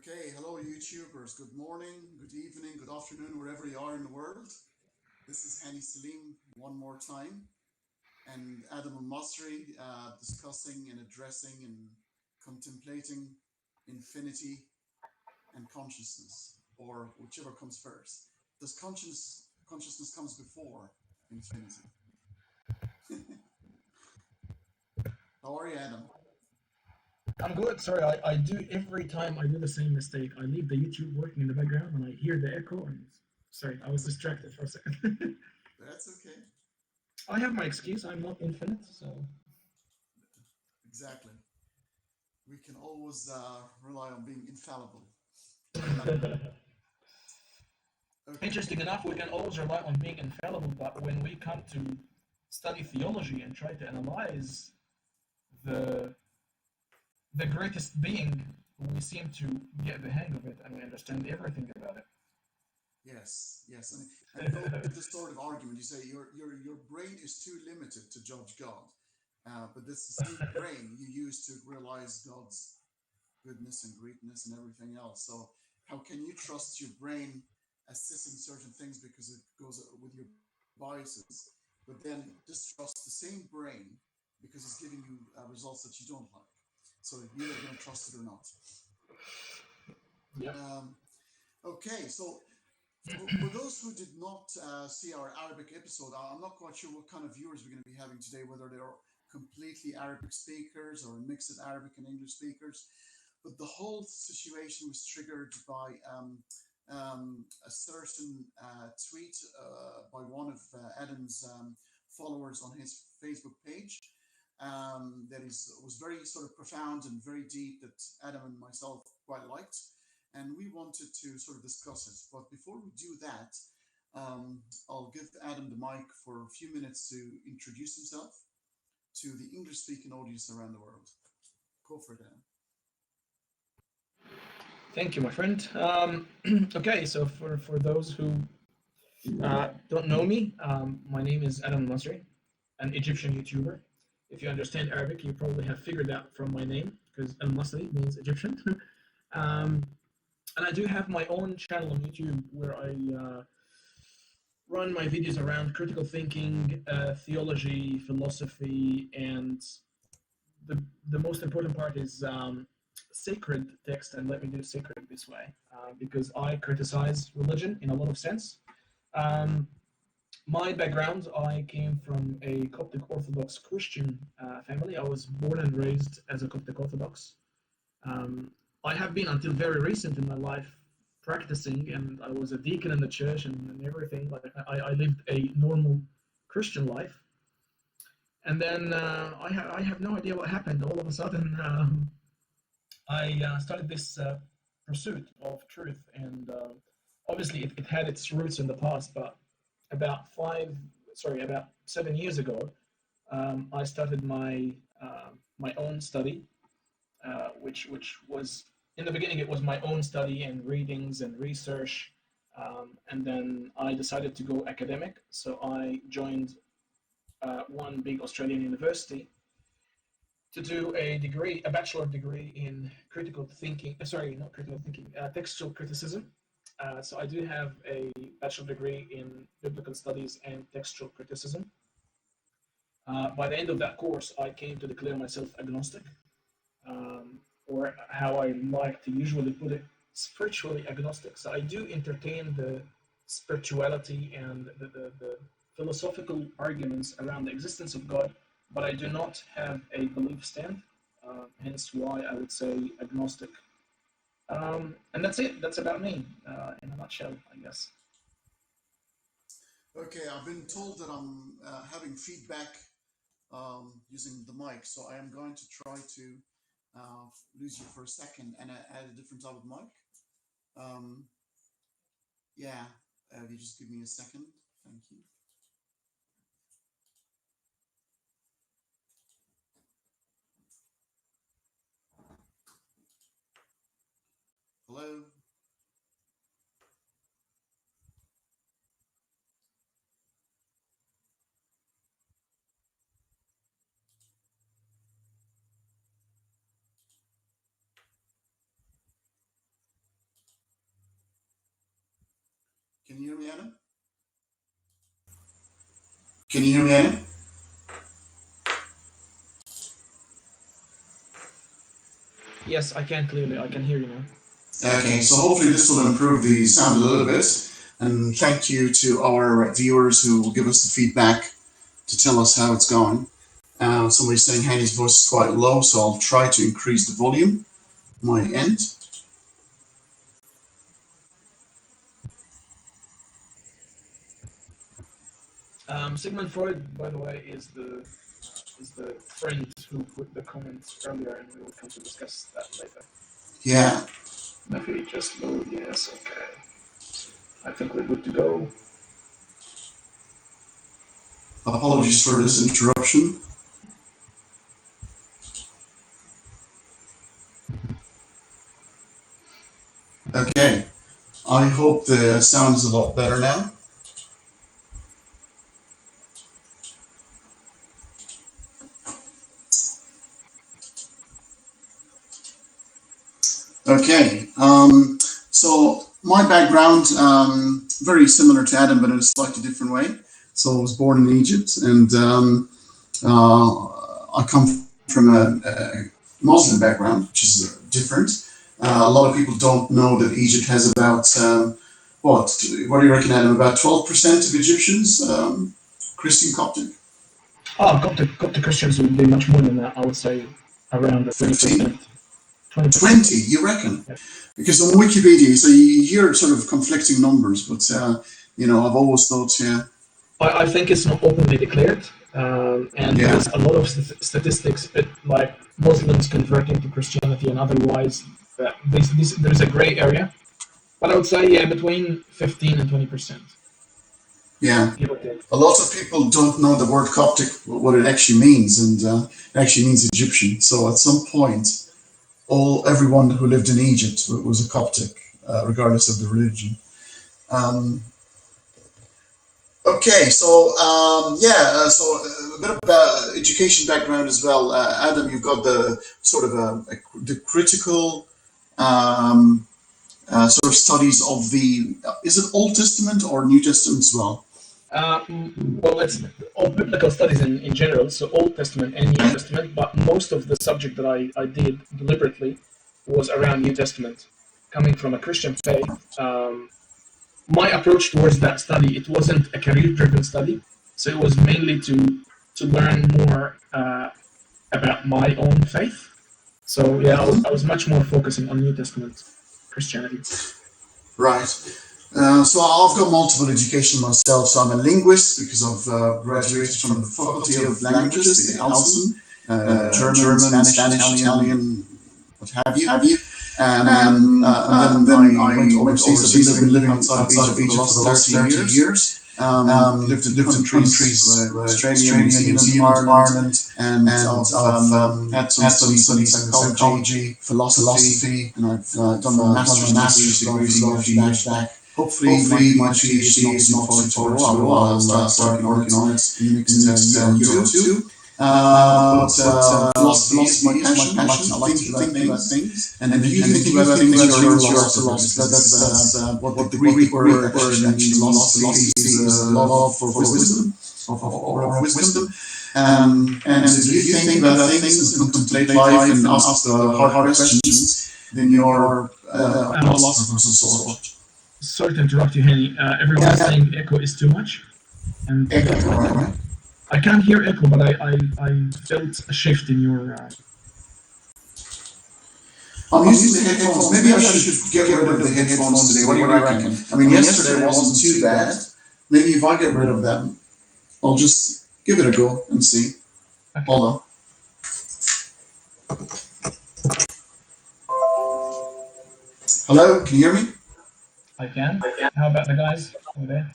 Okay, hello YouTubers. Good morning, good evening, good afternoon, wherever you are in the world. This is Hanney Seylim one more time, and Adam Elmasri discussing and addressing and contemplating infinity and consciousness, or whichever comes first. Does consciousness comes before infinity? How are you, Adam? I'm good. Sorry, I do every time I do the same mistake. I leave the YouTube working in the background and I hear the echo. And sorry, I was distracted for a second. That's okay. I have my excuse. I'm not infinite, so Exactly. We can always rely on being infallible. Okay. interesting enough, we can always rely on being infallible. But when we come to study theology and try to analyze the the greatest being, we seem to get the hang of it and we understand everything about it. Yes, yes, and you go with this sort of argument. You say your brain is too limited to judge God, but this is the same brain you use to realize God's goodness and greatness and everything else. So how can you trust your brain assessing certain things because it goes with your biases, but then distrust the same brain because it's giving you results that you don't like? So you're either going to trust it or not. Yep. Okay, so for those who did not see our Arabic episode, I'm not quite sure what kind of viewers we're going to be having today, whether they're completely Arabic speakers or a mix of Arabic and English speakers. But the whole situation was triggered by a certain tweet by one of Adam's followers on his Facebook page that was very sort of profound and very deep that Adam and myself quite liked. And we wanted to sort of discuss it. But before we do that, I'll give Adam the mic for a few minutes to introduce himself to the English-speaking audience around the world. Go for it, Adam. Thank you, my friend. Okay, so for those who don't know me, my name is Adam Elmasri, an Egyptian YouTuber. If you understand Arabic, you probably have figured out from my name, because Al-Masri means Egyptian. And I do have my own channel on YouTube where I run my videos around critical thinking, theology, philosophy, and the most important part is sacred text. And let me do sacred this way, because I criticize religion in a lot of sense. Um, my background, I came from a Coptic Orthodox Christian family. I was born and raised as a Coptic Orthodox. I have been until very recent in my life practicing, and I was a deacon in the church and everything. Like I lived a normal Christian life, and then I have no idea what happened. All of a sudden, I started this pursuit of truth, and obviously it had its roots in the past. But about 7 years ago, I started my own study, which was in the beginning it was my own study and readings and research, and then I decided to go academic. So I joined one big Australian university to do a bachelor degree in critical thinking. Sorry, not critical thinking, textual criticism. So I do have a bachelor degree in biblical studies and textual criticism. By the end of that course, I came to declare myself agnostic, or how I like to usually put it, spiritually agnostic. So I do entertain the spirituality and the philosophical arguments around the existence of God, but I do not have a belief stand, hence why I would say agnostic. And that's it. That's about me in a nutshell, I guess. Okay, I've been told that I'm having feedback using the mic, so I am going to try to lose you for a second and add a different type of mic. Um, yeah, if you just give me a second, thank you. Hello? Can you hear me, Adam? Can you hear me, Adam? Yes, I can clearly. I can hear you now. Okay, so hopefully this will improve the sound a little bit. And thank you to our viewers who will give us the feedback to tell us how it's going. Somebody's saying Hanney's voice is quite low, so I'll try to increase the volume on my end. Sigmund Freud, by the way, is the friend who put the comments earlier, and we will come to discuss that later. Yeah. If we just load, yes, okay. I think we're good to go. Apologies for this interruption. Okay, I hope the sound is a lot better now. Okay, so my background, very similar to Adam, but in a slightly different way. So I was born in Egypt, and I come from a Muslim background, which is different. A lot of people don't know that Egypt has about, what do you reckon, Adam, about 12% of Egyptians, Christian Coptic? Oh, Coptic Christians would be much more than that, I would say around 15? 20%. 20, you reckon? Yeah. Because on Wikipedia, so you hear sort of conflicting numbers, but I've always thought, I think it's not openly declared, and Yeah. there's a lot of statistics, like Muslims converting to Christianity and otherwise. There's a gray area, but I would say between 15 and 20%. Yeah. Give or take. A lot of people don't know the word Coptic, what it actually means, and it actually means Egyptian. So at some point, everyone who lived in Egypt was a Coptic, regardless of the religion. Okay, so so a bit of education background as well. Adam, you've got the sort of the critical sort of studies of is it Old Testament or New Testament as well? Well, it's all biblical studies in general, so Old Testament and New Testament, but most of the subject that I did deliberately was around New Testament. Coming from a Christian faith, my approach towards that study, it wasn't a career-driven study, so it was mainly to learn more about my own faith. So yeah, I was much more focusing on New Testament Christianity. Right. So I've got multiple education myself. So I'm a linguist because I've graduated from the Faculty of Languages, the ALSM, German, Spanish, Italian, what have you. And then I went overseas. I've been living outside of Egypt for the last 30 years. Lived in different countries, Australia, New Zealand, Ireland, and I've had some studies psychology, philosophy, and I've done my master's degree a few years back. Hopefully my PhD is not too long. I'll start working on it in the next year or two. Philosophy is my passion. I like to think about things. And if you think about things, you're a philosopher. That's what the Greek word actually philosophy is, love for wisdom, of wisdom. And if you think about things and contemplate life and ask the hard questions, then you're a philosopher of some sort. Sorry to interrupt you, Hanney. Everyone's saying echo is too much. And Echo, right? I can't hear echo, but I felt a shift in your... I'm using the headphones. Maybe I should get rid of the headphones today. What do you reckon? I mean, yesterday wasn't too bad. Maybe if I get rid of them, I'll just give it a go and see. Okay. Hold on. Hello, can you hear me? I can. How about the guys over there?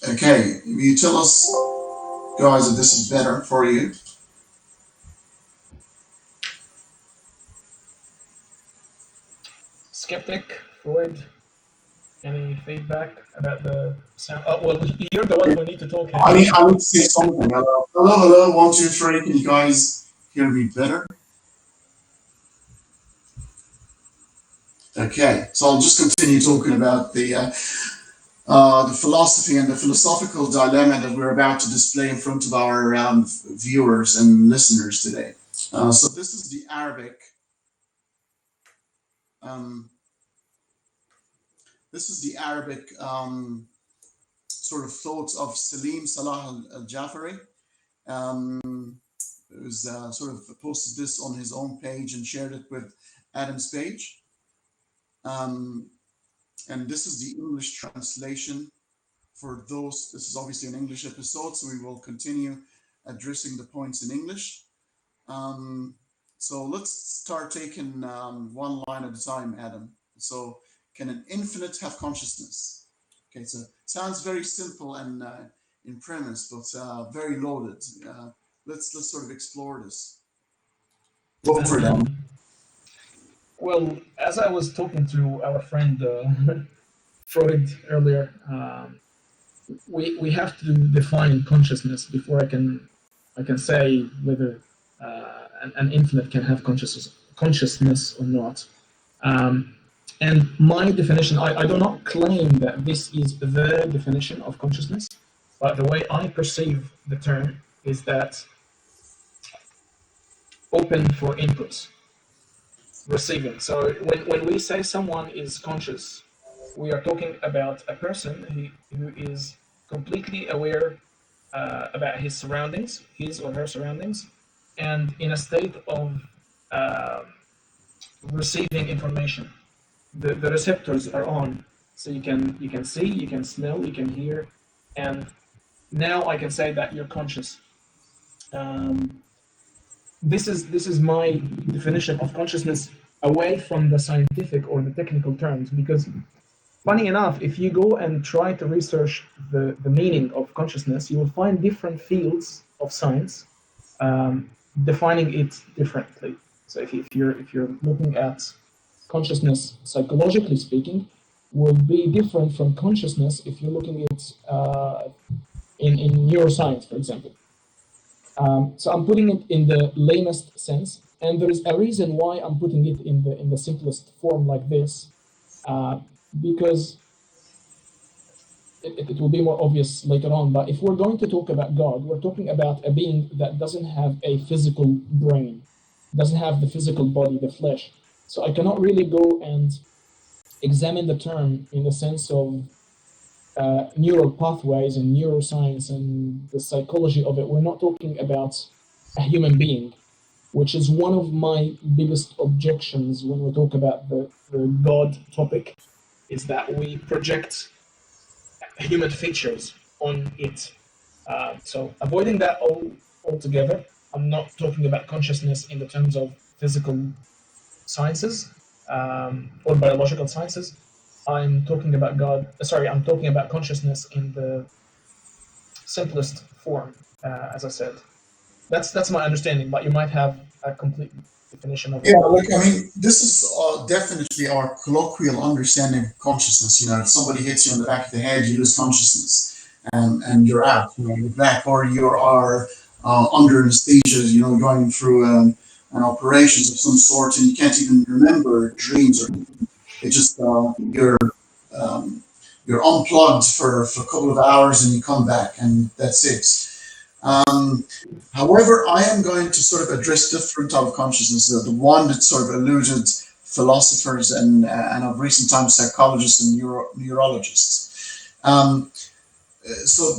Okay, you tell us, guys, that this is better for you. Skeptic, Freud, any feedback about the sound? Oh, well, you're the one who need to talk. I need to say something. Hello, 1, 2, 3. Can you guys hear me better? Okay, so I'll just continue talking about the the philosophy and the philosophical dilemma that we're about to display in front of our viewers and listeners today. So this is the Arabic. Um, this is the Arabic sort of thoughts of Selim Salah aljahfarry. Um, it was sort of posted this on his own page and shared it with Adam's page. Um, and this is the English translation for those. This is obviously an English episode, so we will continue addressing the points in English. So let's start taking one line at a time, Adam. So, can an infinite have consciousness? Okay, so sounds very simple and in premise, but very loaded. Let's sort of explore this. Go for it. Well, as I was talking to our friend Freud earlier, we have to define consciousness before I can say whether an infinite can have consciousness or not. And my definition, I do not claim that this is the definition of consciousness, but the way I perceive the term is that open for inputs, receiving. So when we say someone is conscious, we are talking about a person who is completely aware about his surroundings, his or her surroundings, and in a state of receiving information. The receptors are on, so you can see, you can smell, you can hear, and now I can say that you're conscious. This is my definition of consciousness away from the scientific or the technical terms, because funny enough, if you go and try to research the meaning of consciousness, you will find different fields of science defining it differently. So if you're looking at consciousness psychologically speaking, will be different from consciousness if you're looking at in neuroscience, for example. So I'm putting it in the lamest sense, and there is a reason why I'm putting it in the simplest form like this, because it will be more obvious later on. But if we're going to talk about God, we're talking about a being that doesn't have a physical brain, doesn't have the physical body, the flesh. So I cannot really go and examine the term in the sense of neural pathways and neuroscience and the psychology of it. We're not talking about a human being, which is one of my biggest objections when we talk about the God topic, is that we project human features on it. So avoiding that altogether, I'm not talking about consciousness in the terms of physical sciences or biological sciences. I'm talking about I'm talking about consciousness in the simplest form, as I said. That's my understanding, but you might have a complete definition of it. Yeah, look, I mean, this is definitely our colloquial understanding of consciousness. If somebody hits you on the back of the head, you lose consciousness, and you're out. You're back, or you are under anesthesia. Going through an operations of some sort, and you can't even remember dreams or anything. It's just you're unplugged for a couple of hours, and you come back, and that's it. However, I am going to sort of address different type of consciousness, the one that sort of eluded philosophers and of recent times psychologists and neurologists. So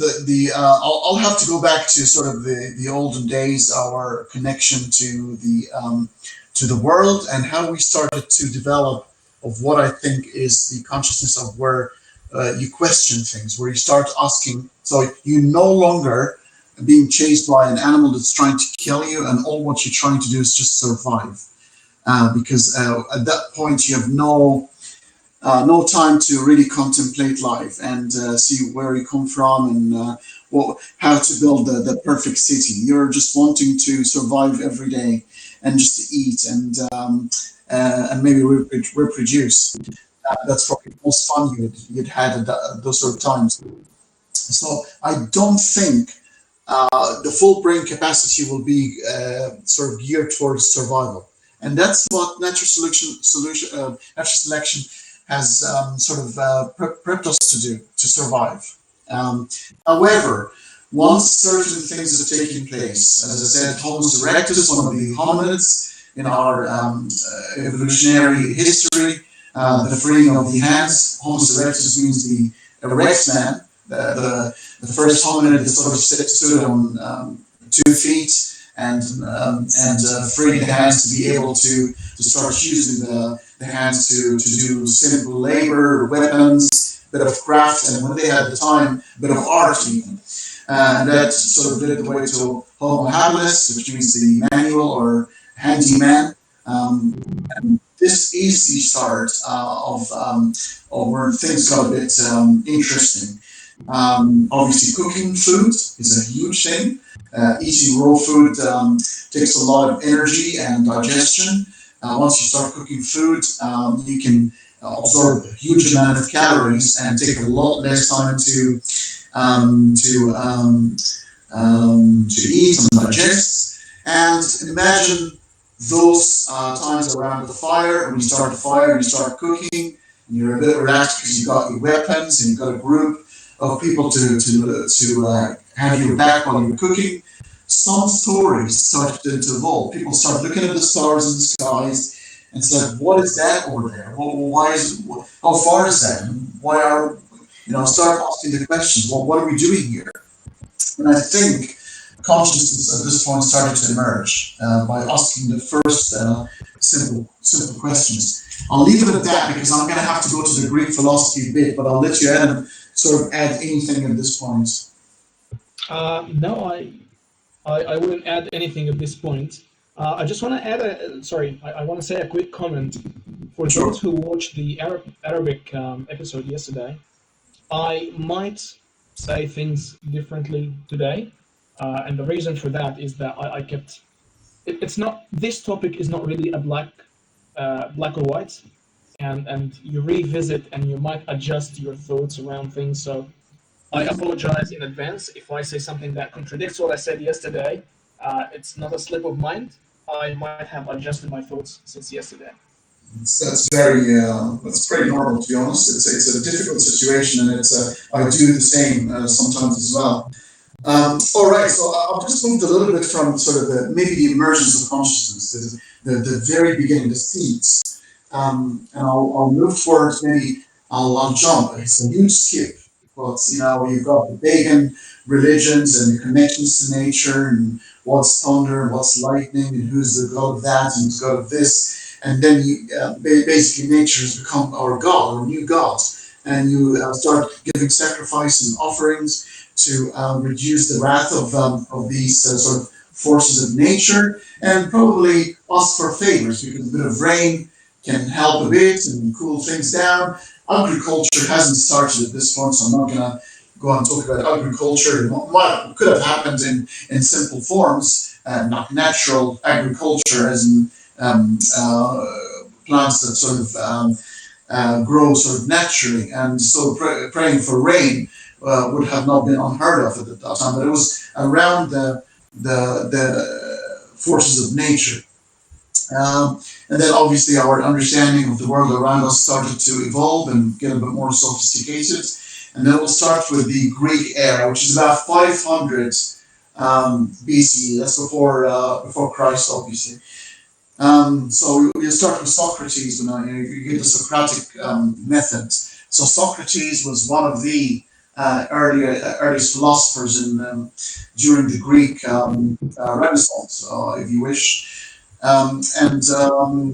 I'll have to go back to sort of the olden days, our connection to the world, and how we started to develop of what I think is the consciousness of where you question things, where you start asking. So you no longer being chased by an animal that's trying to kill you, and all what you're trying to do is just survive, because at that point you have no time to really contemplate life and see where you come from and how to build the perfect city. You're just wanting to survive every day and just to eat and maybe reproduce. That's probably the most fun you'd had at those sort of times. So I don't think the full brain capacity will be sort of geared towards survival, and that's what natural selection has prepped us to do to survive. However, once certain things have taken place, as I said, Homo erectus, one of the hominids in our evolutionary history, the freeing of the hands. Homo erectus means the erect man, the first hominid that sort of stood on 2 feet and freed the hands to be able to start using the hands to do simple labor, weapons, bit of craft, and when they had the time, a bit of art even. And that sort of led the way to Homo habilis, which means the manual or handyman. And this is the start of where things got a bit interesting. Obviously, cooking food is a huge thing. Eating raw food takes a lot of energy and digestion. Once you start cooking food, you can absorb a huge amount of calories and take a lot less time to eat and digest. And imagine those times around the fire. When you start the fire, you start cooking, and you're a bit relaxed because you've got your weapons and you've got a group of people to have your back while you're cooking. Some stories started to evolve. People start looking at the stars in the skies and said, "What is that over there? Why is? How far is that? Why are start asking the questions? Well, what are we doing here?" And I think consciousness at this point started to emerge by asking the first simple questions. I'll leave it at that because I'm going to have to go to the Greek philosophy bit, but I'll let you sort of add anything at this point. No, I wouldn't add anything at this point. I just want to add I want to say a quick comment for Sure. those who watched the Arabic episode yesterday. I might say things differently today, and the reason for that is that I kept it's not, this topic is not really a black or white, and you revisit and you might adjust your thoughts around things. So I apologize in advance if I say something that contradicts what I said yesterday. It's not a slip of mind. I might have adjusted my thoughts since yesterday. That's pretty normal, to be honest. It's a difficult situation, and I do the same sometimes as well. All right, so I've just moved a little bit from sort of maybe the emergence of consciousness, the very beginning, the seeds, and I'll move forward. Maybe I'll jump. It's a huge skip, but you've got the pagan religions and the connections to nature, and what's thunder and what's lightning, and who's the god of that and who's the god of this. And then basically nature has become our god, our new god. And you start giving sacrifice and offerings to reduce the wrath of these sort of forces of nature, and probably ask for favors because a bit of rain can help a bit and cool things down. Agriculture hasn't started at this point, so I'm not going to go on and talk about agriculture. It could have happened in simple forms, not natural agriculture, as in plants that sort of grow sort of naturally, and so praying for rain would have not been unheard of at that time. But it was around the forces of nature, and then obviously our understanding of the world around us started to evolve and get a bit more sophisticated. And then we'll start with the Greek era, which is about 500 BCE. That's before Christ, obviously. So you start with Socrates, when you get the Socratic method. So Socrates was one of the earliest philosophers during the Greek Renaissance, if you wish.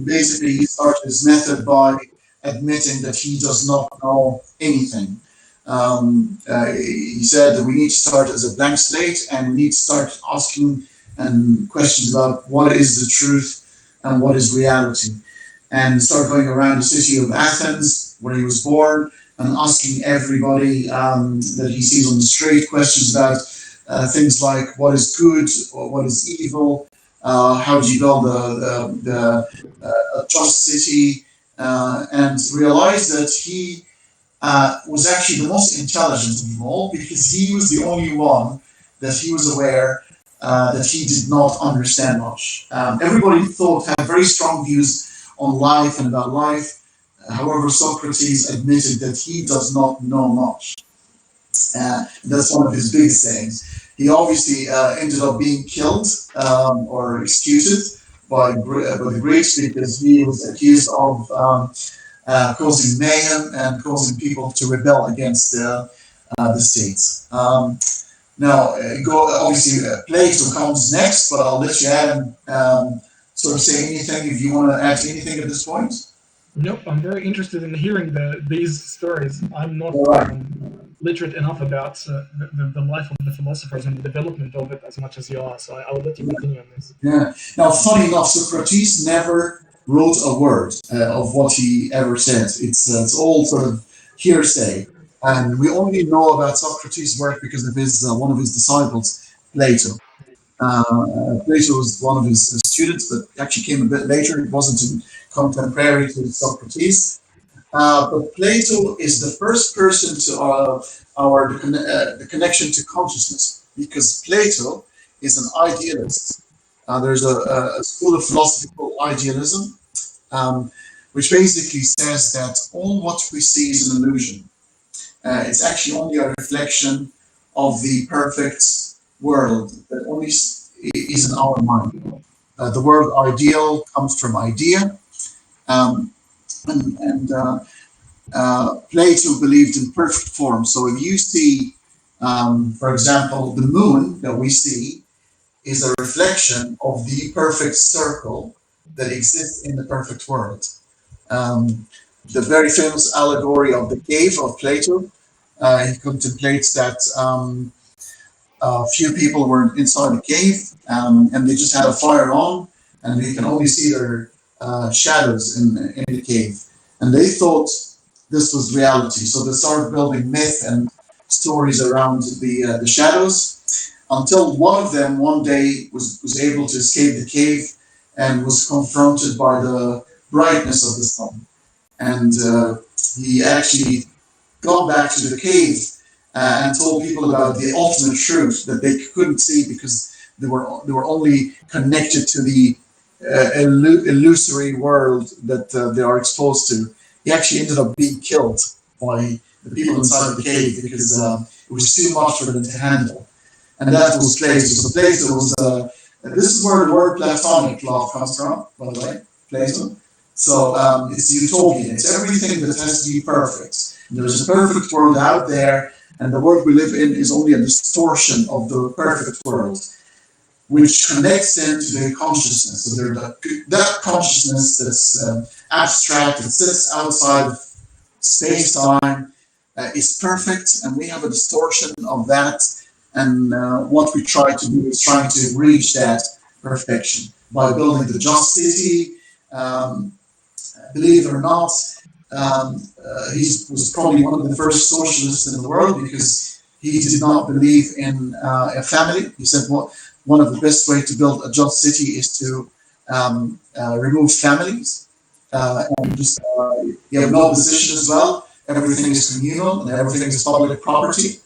Basically, he started his method by admitting that he does not know anything. He said that we need to start as a blank slate, and we need to start asking questions about what is the truth and what is reality, and start going around the city of Athens where he was born and asking everybody that he sees on the street questions about things like what is good or what is evil, how do you build a just city, and realize that he was actually the most intelligent of them all, because he was the only one that he was aware that he did not understand much. Everybody had very strong views on life and about life. However, Socrates admitted that he does not know much. That's one of his biggest sayings. He obviously ended up being killed or executed by the Greeks because he was accused of causing mayhem and causing people to rebel against the states. Obviously, Plato comes next, but I'll let you add sort of say anything if you want to add anything at this point. Nope, I'm very interested in hearing these stories. I'm not All right. literate enough about the life of the philosophers and the development of it as much as you are, so I will let you continue on this. Yeah. Now, funny enough, Socrates never wrote a word of what he ever said. It's all sort of hearsay, and we only know about Socrates' work because of his one of his disciples, Plato. Plato was one of his students, but actually came a bit later. It wasn't contemporary to Socrates. But Plato is the first person to the connection to consciousness, because Plato is an idealist. There's a school of philosophy called idealism, which basically says that all what we see is an illusion. It's actually only a reflection of the perfect world that only is in our mind. The word ideal comes from idea, um, and Plato believed in perfect form. So if you see, for example, the moon that we see is a reflection of the perfect circle that exists in the perfect world. Um, the very famous allegory of the cave of Plato, he contemplates that a few people were inside a cave and they just had a fire on, and you can only see their shadows in the cave. And they thought this was reality. So they started building myth and stories around the shadows until one of them one day was able to escape the cave and was confronted by the brightness of the sun. And he actually got back to the cave and told people about the ultimate truth that they couldn't see because they were only connected to the illusory world that they are exposed to. He actually ended up being killed by the people inside the cave because it was too much for them to handle. And that was Plato. So Plato was, this is where the word Platonic love comes from, by the way, Plato. So it's utopian. It's everything that has to be perfect. There's a perfect world out there, and the world we live in is only a distortion of the perfect world, which connects them to their consciousness. So that consciousness that's abstract, that sits outside of space-time, is perfect, and we have a distortion of that. And what we try to do is trying to reach that perfection by building the just city. Believe it or not, he was probably one of the first socialists in the world because he did not believe in a family. He said one of the best ways to build a just city is to remove families and just you have no position as well. Everything is communal and everything is public property.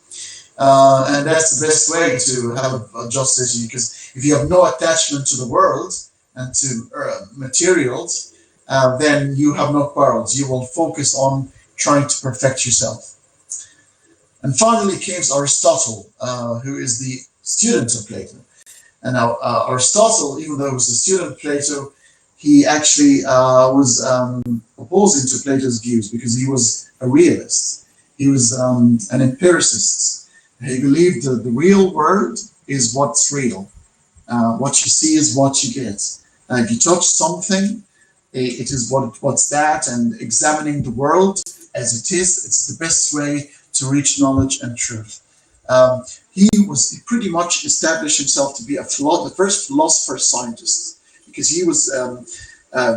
And that's the best way to have a just city, because if you have no attachment to the world and to materials, then you have no quarrels. You will focus on trying to perfect yourself. And finally came Aristotle, who is the student of Plato. And now Aristotle, even though he was a student of Plato, he actually was opposing to Plato's views because he was a realist. He was an empiricist. He believed that the real world is what's real. What you see is what you get. If you touch something, it is what's that, and examining the world as it is, it's the best way to reach knowledge and truth. He pretty much established himself to be the first philosopher scientist, because he was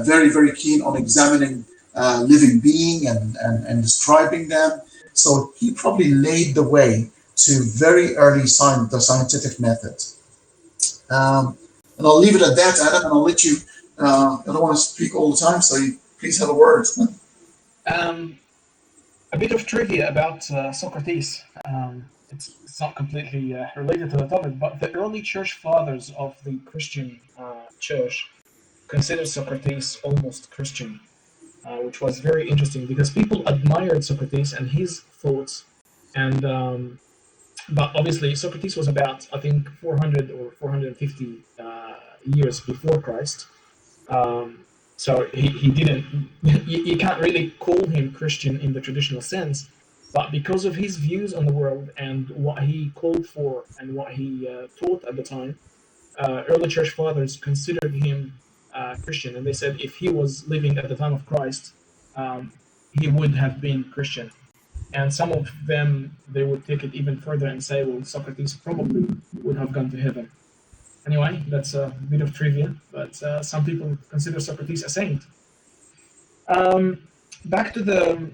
very, very keen on examining living being and describing them. So he probably laid the way to very early the scientific method. And I'll leave it at that, Adam, and I'll let you. I don't want to speak all the time, so you please have a word. A bit of trivia about Socrates. It's not completely related to the topic, but the early church fathers of the Christian church considered Socrates almost Christian. which was very interesting because people admired Socrates and his thoughts, and but obviously Socrates was about, I think, 400 or 450 years before Christ. Um, so he didn't. You can't really call him Christian in the traditional sense, but because of his views on the world and what he called for and what he taught at the time, early church fathers considered him Christian, and they said if he was living at the time of Christ, um, he would have been Christian. And some of them, they would take it even further and say, well, Socrates probably would have gone to heaven. Anyway, that's a bit of trivia, but some people consider Socrates a saint. Back to the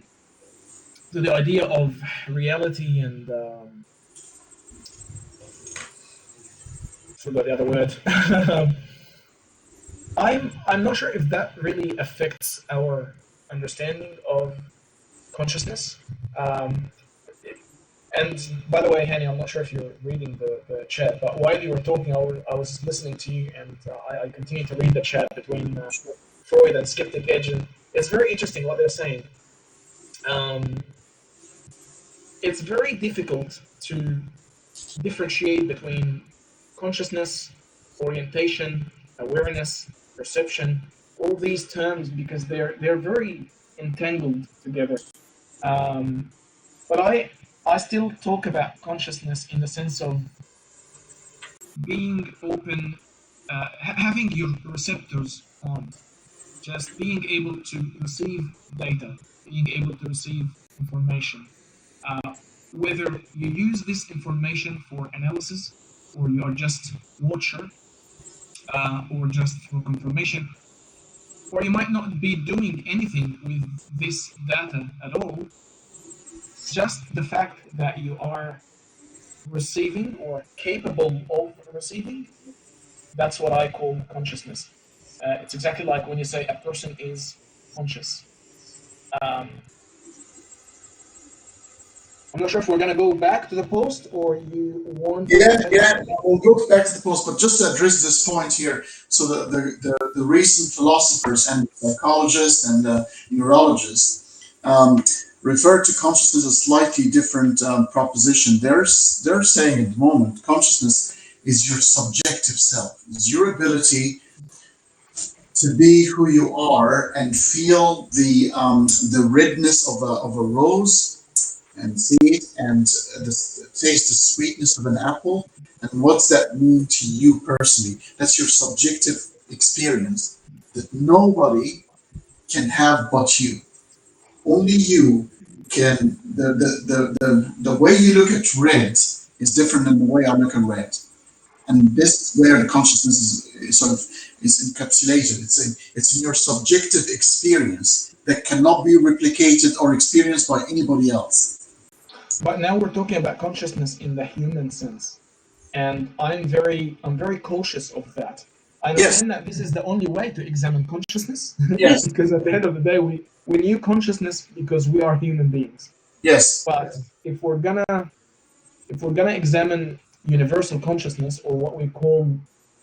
idea of reality and forgot the other word. I'm not sure if that really affects our understanding of consciousness. And by the way, Hanney, I'm not sure if you're reading the chat, but while you were talking, I was listening to you, and I continued to read the chat between Freud and Skeptic Edge, and it's very interesting what they're saying. It's very difficult to differentiate between consciousness, orientation, awareness, perception, all these terms, because they're very entangled together. But I still talk about consciousness in the sense of being open, having your receptors on, just being able to receive data, being able to receive information. Whether you use this information for analysis, or you are just watcher, or just for confirmation, or you might not be doing anything with this data at all. Just the fact that you are receiving or capable of receiving, that's what I call consciousness. It's exactly like when you say a person is conscious. I'm not sure if we're going to go back to the post or you want... Yeah, we'll go back to the post, but just to address this point here, so the recent philosophers and psychologists and neurologists refer to consciousness as a slightly different proposition. They're saying at the moment, consciousness is your subjective self. It's your ability to be who you are and feel the redness of a rose, and see it, and taste the sweetness of an apple, and what's that mean to you personally? That's your subjective experience that nobody can have but you. Only you can. The way you look at red is different than the way I look at red, and this is where the consciousness is encapsulated. It's in your subjective experience that cannot be replicated or experienced by anybody else. But now we're talking about consciousness in the human sense, and I'm very cautious of that. I understand that this is the only way to examine consciousness. Yes. Because at the end of the day, we knew consciousness because we are human beings. Yes. But if we're gonna examine universal consciousness, or what we call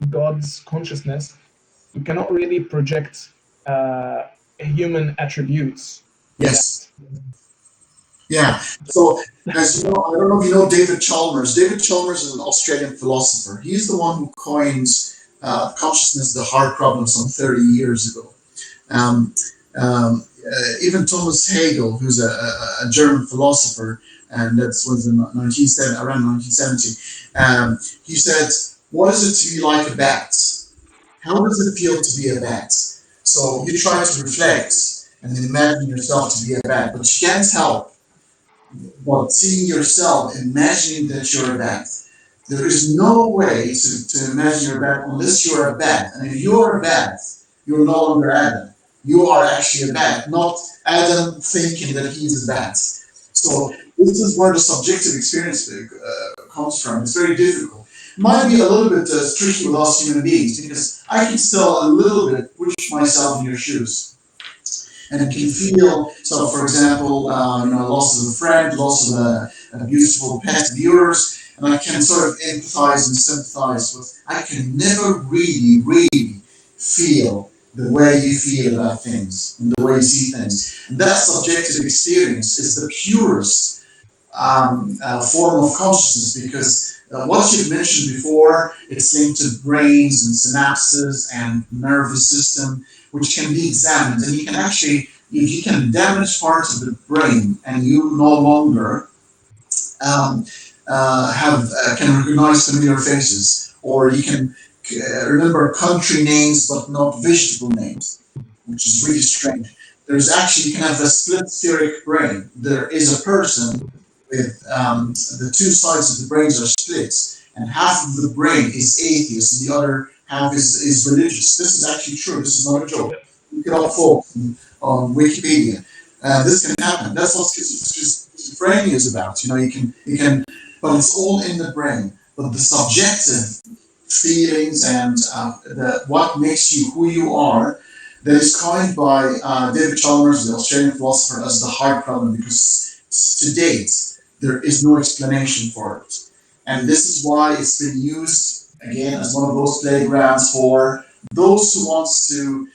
God's consciousness, you cannot really project human attributes. Yes. Yeah. So, as you know, I don't know if you know David Chalmers. David Chalmers is an Australian philosopher. He's the one who coins consciousness, the hard problem, some 30 years ago. Even Thomas Hegel, who's a German philosopher, and that was in around 1970, he said, "What is it to be like a bat? How does it feel to be a bat?" So you try to reflect and imagine yourself to be a bat, but you can't help but seeing yourself, imagining that you're a bat. There is no way to imagine you're a bat unless you're a bat. And if you're a bat, you're no longer Adam. You are actually a bat, not Adam thinking that he's a bat. So this is where the subjective experience comes from. It's very difficult. It might be a little bit tricky with us human beings, because I can still a little bit push myself in your shoes. And it can feel, so for example, loss of a friend, loss of a beautiful pet of yours, and I can sort of empathize and sympathize with. I can never really feel the way you feel about things and the way you see things. And that subjective experience is the purest form of consciousness because what you've mentioned before, it's linked to brains and synapses and nervous system, which can be examined. And you can actually, if you can damage parts of the brain and you no longer um, have can recognize familiar faces, or you can remember country names but not vegetable names, which is really strange. There's actually, you can have a split spheric brain. There is a person with the two sides of the brains are split, and half of the brain is atheist and the other half is religious. This is actually true. This is not a joke. You can all follow on Wikipedia. This can happen. That's what schizophrenia is about. You can, but it's all in the brain. But the subjective feelings and what makes you who you are, that is coined by David Chalmers, the Australian philosopher, as the high problem, because to date there is no explanation for it, and this is why it's been used again as one of those playgrounds for those who wants to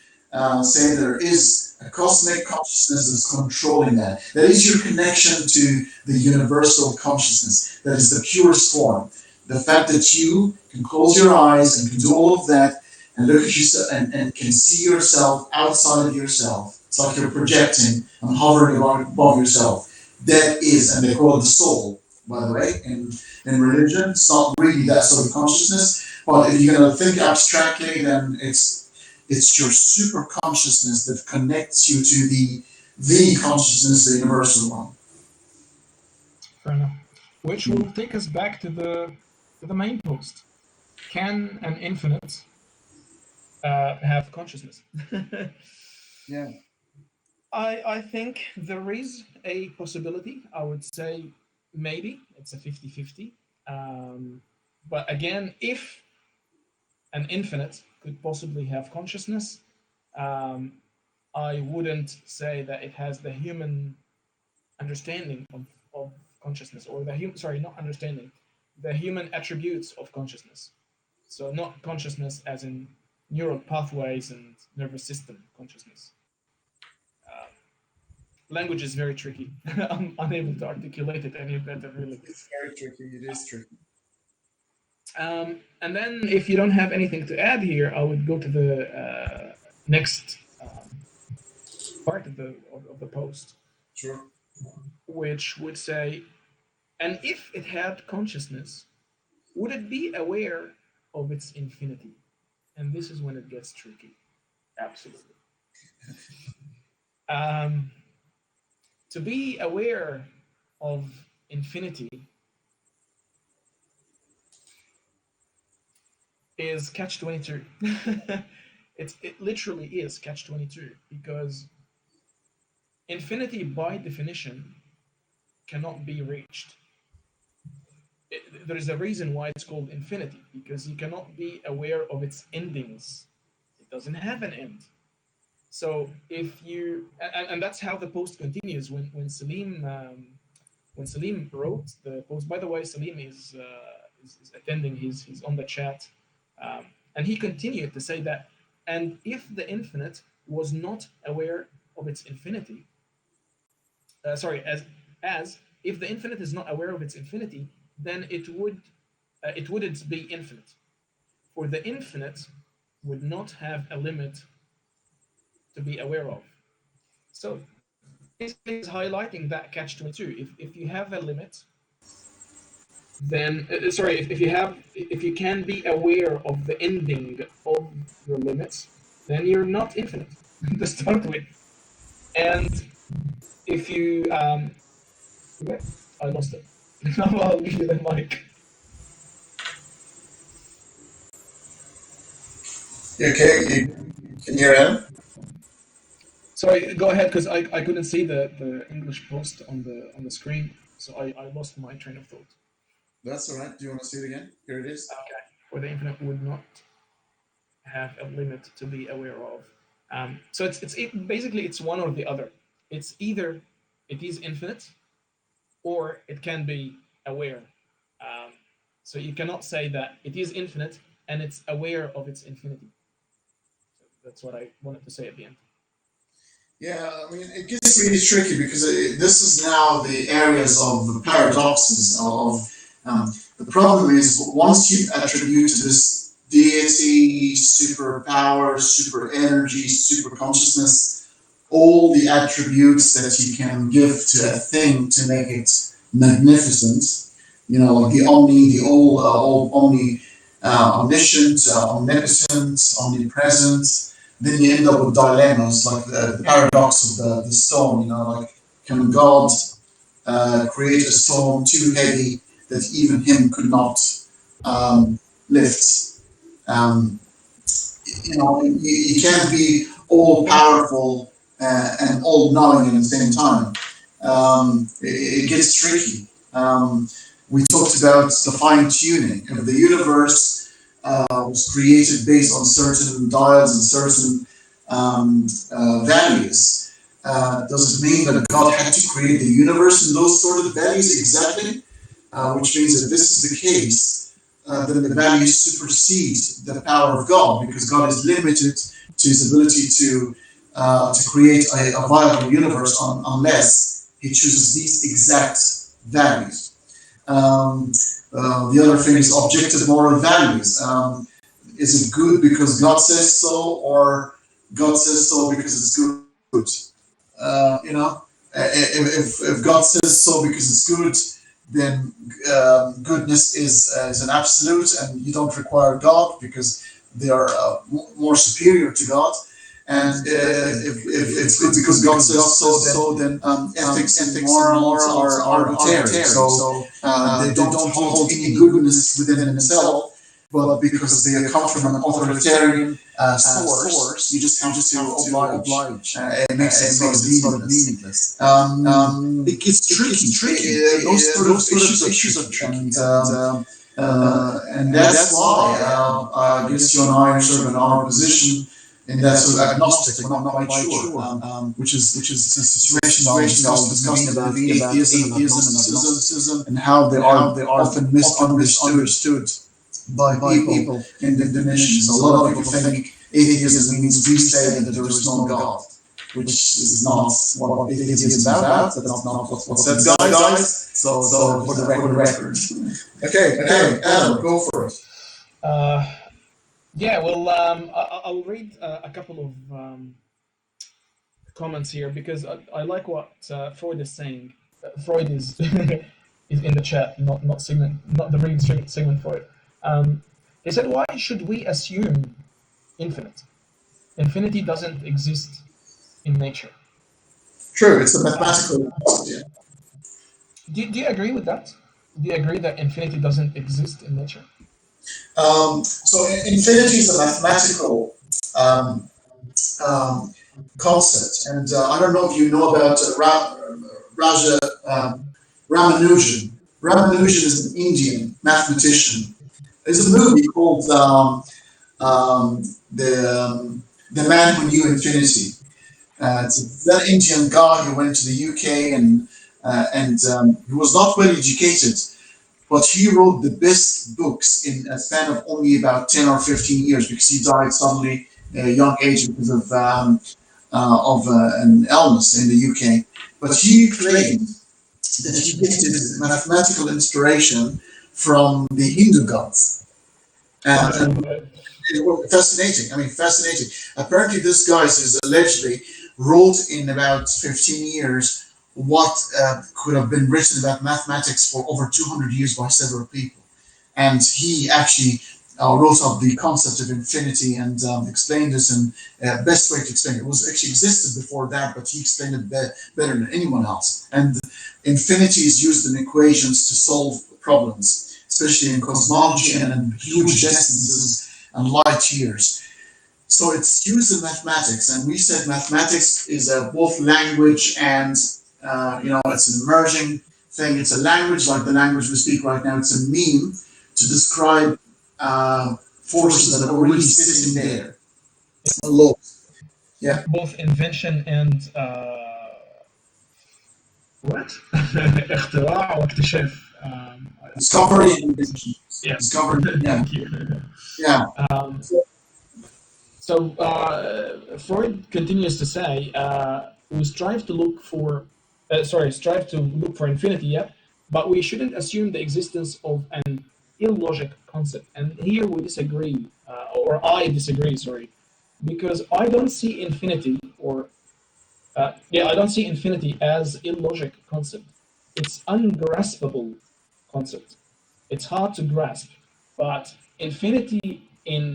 say there is a cosmic consciousness that's controlling that. That is your connection to the universal consciousness. That is the purest form. The fact that you can close your eyes and can do all of that and look at yourself and can see yourself outside of yourself. It's like you're projecting and hovering above yourself. That is, and they call it the soul, by the way, in religion. It's not really that sort of consciousness, but if you're going to think abstractly, then it's your super consciousness that connects you to the consciousness, the universal one. Fair enough. Which will take us back to the main post. Can an infinite have consciousness? Yeah. I think there is a possibility. I would say maybe it's a 50-50. But again, if an infinite could possibly have consciousness, I wouldn't say that it has the human understanding of consciousness, or the human, sorry, not understanding, the human attributes of consciousness. So not consciousness as in neural pathways and nervous system consciousness. Language is very tricky. I'm unable to articulate it any better, really. It's very tricky. It is tricky. And then, if you don't have anything to add here, I would go to the next part of the post, Sure. which would say, and if it had consciousness, would it be aware of its infinity? And this is when it gets tricky. Absolutely. To be aware of infinity is catch-22. It literally is catch-22, because infinity by definition cannot be reached. There is a reason why it's called infinity, because you cannot be aware of its endings. It doesn't have an end. So if you, and that's how the post continues when Selim wrote the post. By the way, Selim is attending. He's on the chat, and he continued to say that, and if the infinite was not aware of its infinity, as if the infinite is not aware of its infinity, then it wouldn't be infinite, for the infinite would not have a limit to be aware of. So basically, it's highlighting that catch-22. If you have a limit, then if you can be aware of the ending of your limits, then you're not infinite to start with. And if you okay, I lost it. Now I'll give you the mic. Okay, can you hear him? Sorry, go ahead, because I couldn't see the English post on the screen, so I lost my train of thought. That's all right. Do you want to see it again? Here it is. Okay. Where the infinite would not have a limit to be aware of. So basically it's one or the other. It's either it is infinite, or it can be aware. So you cannot say that it is infinite and it's aware of its infinity. That's what I wanted to say at the end. Yeah, I mean, it gets really tricky because this is now the areas of the paradoxes of the problem is once you attribute to this deity, superpower, super energy, super consciousness, all the attributes that you can give to a thing to make it magnificent, like the omni, the all omni, omniscient, omnipotent, omnipresent, then you end up with dilemmas like the paradox of the stone, like can God create a stone too heavy that even him could not lift? Um, you can't be all powerful and all knowing at the same time. It gets tricky. We talked about the fine tuning. If the universe was created based on certain dials and certain values, does it mean that God had to create the universe in those sort of values exactly? Which means that if this is the case, then the values supersede the power of God, because God is limited to his ability to create a viable universe unless he chooses these exact values. The other thing is objective moral values. Is it good because God says so, or God says so because it's good? If God says so because it's good, then goodness is an absolute, and you don't require God because they are more superior to God. And if it's good because God says so, then ethics and morals are arbitrary. So they don't hold any goodness within themselves, but because they come from an authoritarian source, you just have to oblige. It makes it sort of meaningless. It gets tricky. Those issues are tricky. And that's why I guess you and I are sort of in our position in that sort of agnostic, we're not quite sure, which is a situation I'll discuss about atheism and agnosticism and how they are often misunderstood by people in definitions. A lot of people think atheism means we say that there is no God, which is not what atheism is about. That's not what's said, guys. So for the record. Okay, Adam, go for it. Yeah, well, I'll read a couple of comments here because I like what Freud is saying. Freud is is in the chat, not Sigmund, not the real Sigmund Freud. He said, "Why should we assume infinite? Infinity doesn't exist in nature." True, it's a mathematical idea. Do you agree with that? Do you agree that infinity doesn't exist in nature? So infinity is a mathematical concept, and I don't know if you know about Ramanujan. Ramanujan is an Indian mathematician. There's a movie called The Man Who Knew Infinity. It's that Indian guy who went to the UK and he was not well educated, but he wrote the best books in a span of only about 10 or 15 years because he died suddenly at a young age because of an illness in the UK. But he claimed that he get his mathematical inspiration from the Hindu gods. And it was fascinating. Apparently, this guy is allegedly wrote in about 15 years what could have been written about mathematics for over 200 years by several people. And he actually wrote up the concept of infinity and explained this, and best way to explain it was actually existed before that, but he explained it better than anyone else. And infinity is used in equations to solve problems, especially in cosmology and in huge distances and light years. So it's used in mathematics, and we said mathematics is both language and it's an emerging thing. It's a language like the language we speak right now. It's a meme to describe forces that are already sitting there. Hello. Yeah. Both invention and what? اختراع واكتشاف. Discovery and invention. Yeah. Discovery. Yeah. Thank you. Yeah. So Freud continues to say, we strive to look for infinity, yeah, but we shouldn't assume the existence of an illogic concept. And here we disagree, or I disagree, sorry, because I don't see infinity, or I don't see infinity as illogic concept. It's ungraspable concept. It's hard to grasp, but infinity in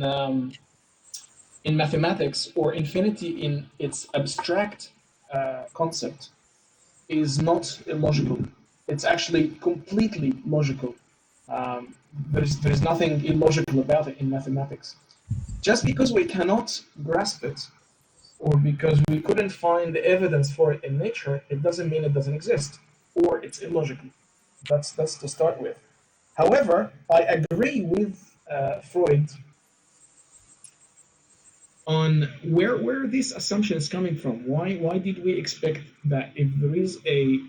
mathematics, or infinity in its abstract concept, is not illogical. It's actually completely logical. Um, there's nothing illogical about it in mathematics. Just because we cannot grasp it, or because we couldn't find the evidence for it in nature, it doesn't mean it doesn't exist or it's illogical. That's to start with. However, I agree with Freud on where this assumption is coming from. Why did we expect that if there is a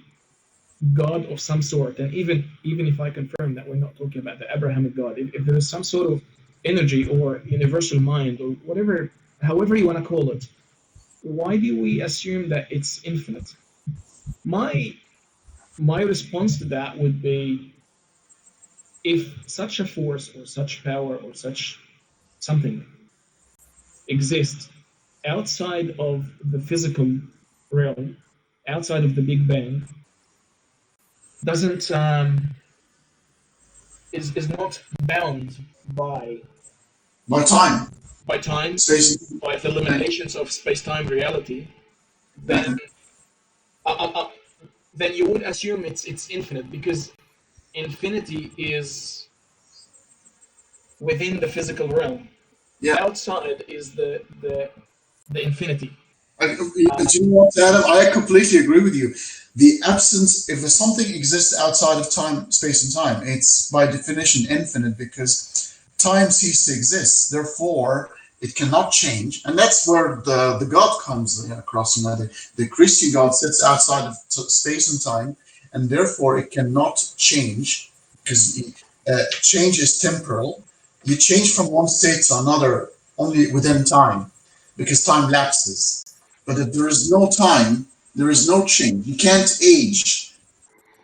God of some sort, and even if I confirm that we're not talking about the Abrahamic God, if there is some sort of energy or universal mind or whatever, however you want to call it, why do we assume that it's infinite? My response to that would be, if such a force or such power or such something exists outside of the physical realm, outside of the Big Bang, doesn't is not bound by By time, by time, space, by the limitations of space-time reality, then uh, uh, uh, then you would assume it's infinite, because infinity is within the physical realm. yeah. Outside is the infinity. But you know what, Adam? I completely agree with you. The absence, if something exists outside of time, space, and time, it's by definition infinite because time ceases to exist. Therefore, it cannot change, and that's where the God comes across. You know, the Christian God sits outside of space and time, and therefore it cannot change because change is temporal. You change from one state to another only within time because time lapses. But if there is no time, there is no change. You can't age,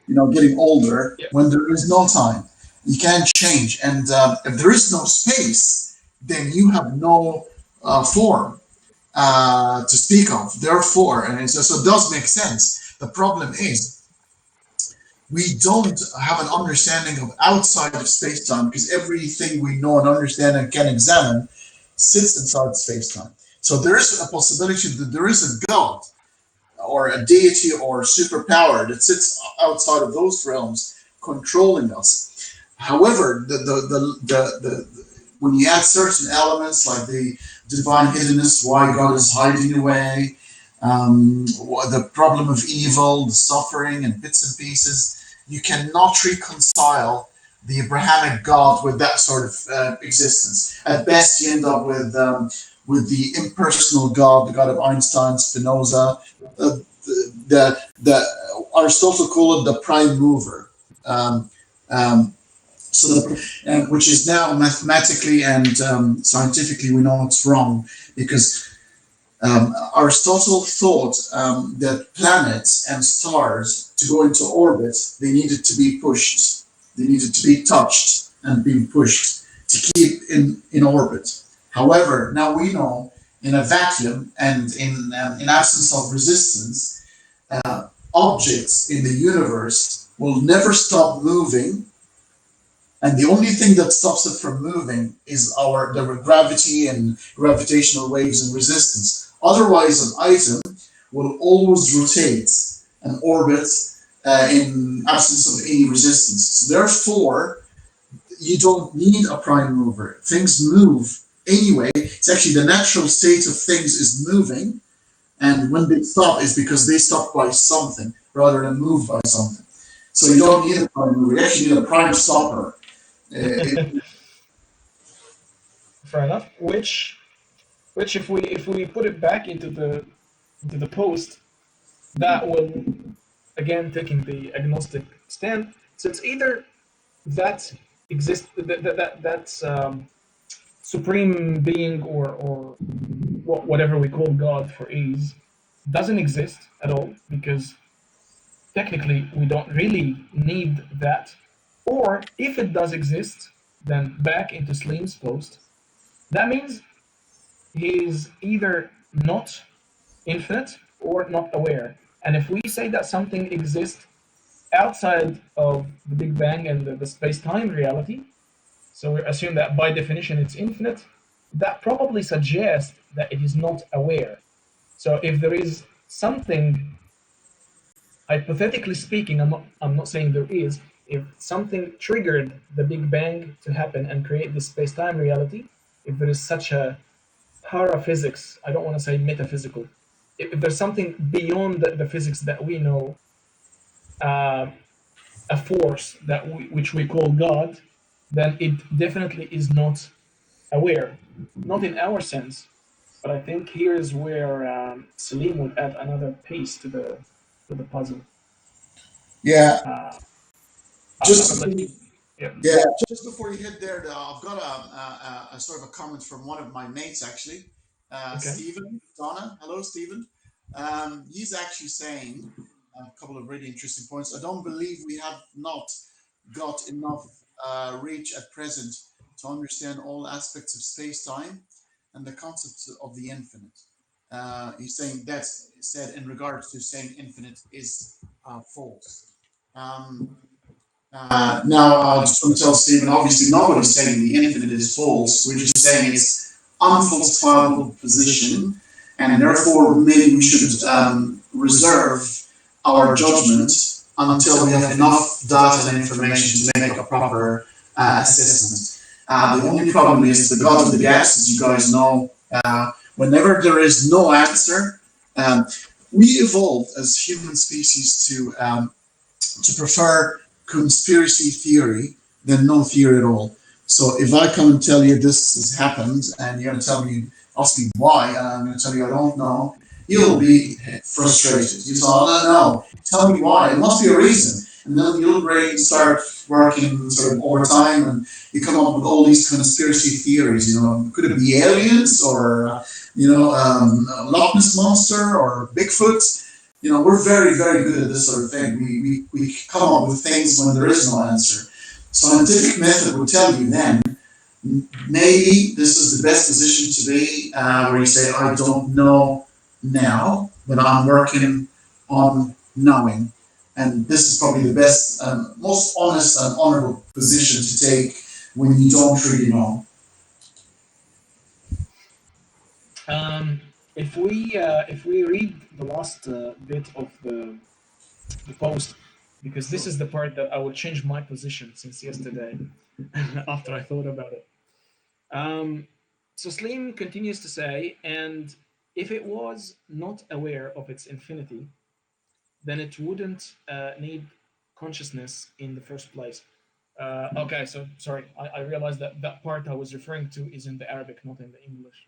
getting older Yeah. when there is no time. You can't change. And if there is no space, then you have no form to speak of. Therefore, and so it does make sense. The problem is we don't have an understanding of outside of space-time because everything we know and understand and can examine sits inside space-time. So there is a possibility that there is a God or a deity or superpower that sits outside of those realms controlling us. However, the when you add certain elements like the divine hiddenness, why God is hiding away, the problem of evil, the suffering, and bits and pieces, you cannot reconcile the Abrahamic God with that sort of existence. At best, you end up with the impersonal God, the God of Einstein, Spinoza, the Aristotle called it the prime mover. Um, um, which is now mathematically and scientifically we know it's wrong because Aristotle thought that planets and stars to go into orbit they needed to be pushed, they needed to be touched and being pushed to keep in orbit. However, now we know in a vacuum and in absence of resistance, objects in the universe will never stop moving, and the only thing that stops it from moving is the gravity and gravitational waves and resistance. Otherwise, an item will always rotate and orbit in absence of any resistance. So therefore, you don't need a prime mover. Things move anyway. It's actually the natural state of things is moving, and when they stop, it's because they stop by something rather than moved by something. So you don't need a prime mover. You actually need a prime stopper. Fair enough. Which if we put it back into the post, that will again taking the agnostic stand. So it's either that exists that's supreme being or whatever we call God for ease doesn't exist at all, because technically we don't really need that. Or if it does exist, then back into Selim's post, that means he's either not infinite or not aware. And if we say that something exists outside of the Big Bang and the space-time reality, so we assume that by definition it's infinite, that probably suggests that it is not aware. So if there is something, hypothetically speaking, I'm not saying there is, if something triggered the Big Bang to happen and create this space-time reality, if there is such a paraphysics, I don't want to say metaphysical, if there's something beyond the physics that we know, uh, a force that which we call God, then it definitely is not aware, not in our sense. But I think here is where Selim would add another piece to the puzzle. Yeah, Uh, I just would like you. Yeah. yeah, just before you hit there, I've got a sort of a comment from one of my mates actually, Okay. Stephen Donna. Hello, Stephen. He's actually saying a couple of really interesting points. I don't believe we have not got enough reach at present to understand all aspects of space-time and the concept of the infinite. He's saying that's said in regards to saying infinite is false. Um, Now, I just want to tell Stephen, obviously nobody's saying the infinite is false. We're just saying it's unfalsifiable position, and therefore maybe we should reserve our judgment until we have enough data and information to make a proper assessment. The only problem is the God of the gaps, as you guys know. Whenever there is no answer, um, we evolved as human species to prefer conspiracy theory than no theory at all. So if I come and tell you this has happened and you're going to tell me, ask me why, and I'm going to tell you I don't know, you'll be frustrated. You say, oh, no, no, tell me why. It must be a reason. And then your brain start working sort of overtime and you come up with all these conspiracy theories. Could it be aliens or, Loch Ness Monster or Bigfoot? We're very, very good at this sort of thing. We come up with things when there is no answer. Scientific method would tell you then, maybe this is the best position to be, where you say, I don't know now, but I'm working on knowing. And this is probably the best, most honest and honorable position to take when you don't really know. Um, if we read the last bit of the post, because this is the part that I will change my position since yesterday after I thought about it. So Slim continues to say, and if it was not aware of its infinity, then it wouldn't need consciousness in the first place. Okay, so sorry, I realized that part I was referring to is in the Arabic, not in the English,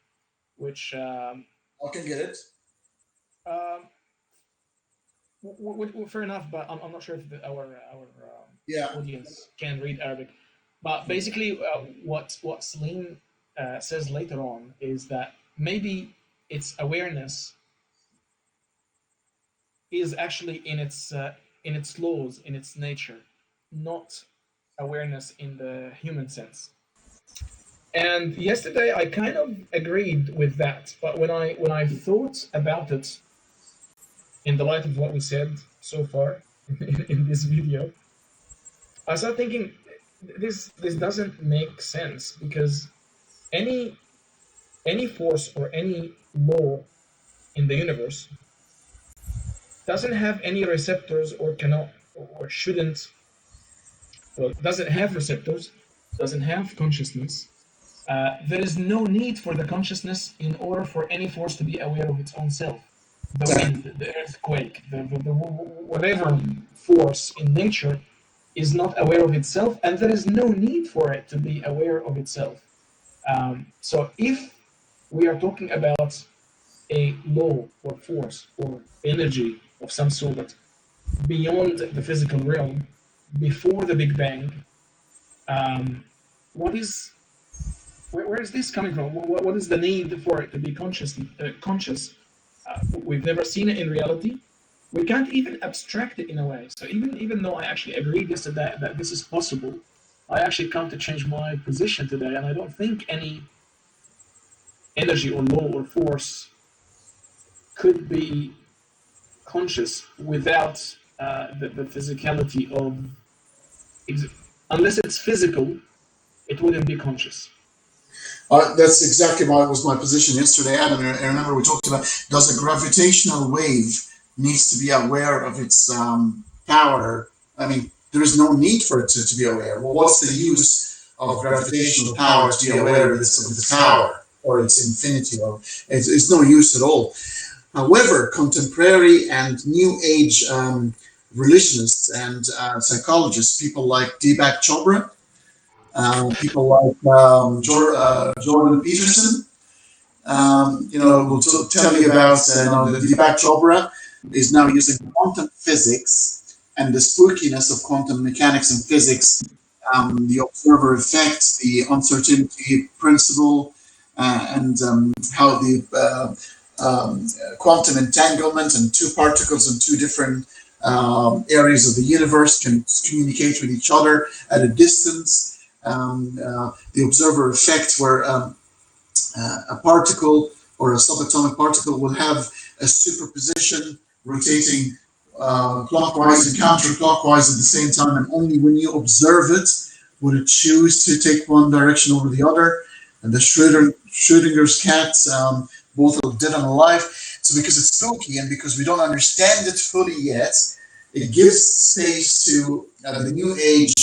which I can get it. um, fair enough, but I'm not sure if Yeah. audience can read Arabic. But basically, what Selim says later on is that maybe its awareness is actually in its laws, in its nature, not awareness in the human sense. And yesterday I kind of agreed with that, but when I thought about it in the light of what we said so far in this video, I started thinking this doesn't make sense, because any force or any law in the universe doesn't have any receptors or cannot or shouldn't, well, doesn't have receptors, doesn't have consciousness. There is no need for the consciousness in order for any force to be aware of its own self. The wind, the earthquake, the whatever force in nature is not aware of itself, and there is no need for it to be aware of itself. So if we are talking about a law or force or energy of some sort beyond the physical realm, before the Big Bang, um, what is Where is this coming from? What is the need for it to be conscious? We've never seen it in reality. We can't even abstract it in a way. So even though I actually agree that this is possible, I actually come to change my position today, and I don't think any energy or law or force could be conscious without the physicality of unless it's physical, it wouldn't be conscious. That's exactly what was my position yesterday, Adam. I remember we talked about, does a gravitational wave needs to be aware of its power? I mean, there is no need for it to be aware. Well, what's the use of gravitational power to be aware of its power or its infinity? Or it's no use at all. However, contemporary and New Age religionists and psychologists, people like Deepak Chopra, people like Jordan Peterson, will tell you about the Deepak Chopra is now using quantum physics and the spookiness of quantum mechanics and physics, the observer effect, the uncertainty principle, and how the quantum entanglement and two particles in two different areas of the universe can communicate with each other at a distance. The observer effect, where a particle or a subatomic particle will have a superposition rotating clockwise and counterclockwise at the same time, and only when you observe it would it choose to take one direction over the other. And the Schrodinger's cats, both are dead and alive. So because it's spooky and because we don't understand it fully yet, it gives space to the New Age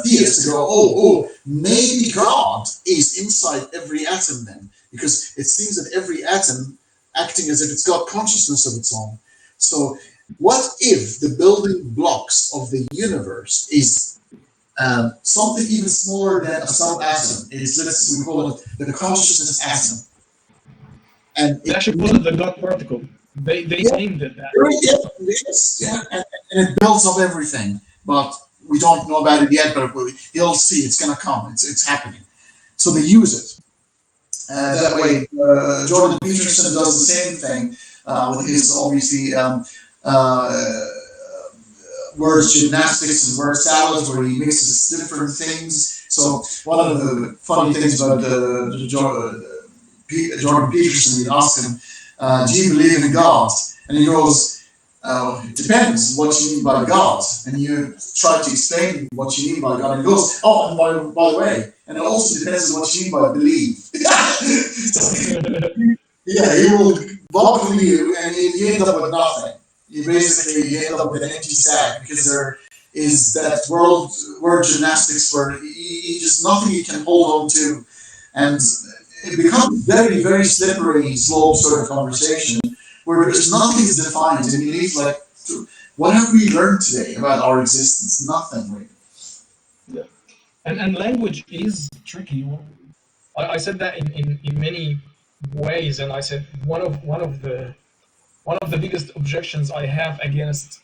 theists to go, oh, maybe God is inside every atom then, because it seems that every atom acting as if it's got consciousness of its own. So what if the building blocks of the universe is something even smaller than a subatom? We call it the consciousness atom. And they actually call it the God particle. They named it that. Yeah, and it builds up everything, but we don't know about it yet. But you'll see, it's going to come. It's happening. So they use it that way. Jordan Peterson does the same thing with his obviously word gymnastics and word salads, where he mixes different things. So one of the funny things about Jordan Peterson, we ask him, do you believe in God? And he goes, it depends what you mean by God. And you try to explain what you mean by God. And he goes, oh, and by the way, and it also depends on what you mean by believe. So, yeah, he will buckle you and you end up with nothing. You end up with an empty sack, because there is that word gymnastics where just nothing you can hold on to. And it becomes very, very slippery, slow sort of conversation where there's nothing is defined. And it leads like, what have we learned today about our existence? Nothing really. Yeah. And language is tricky. I said that in many ways, and I said one of the biggest objections I have against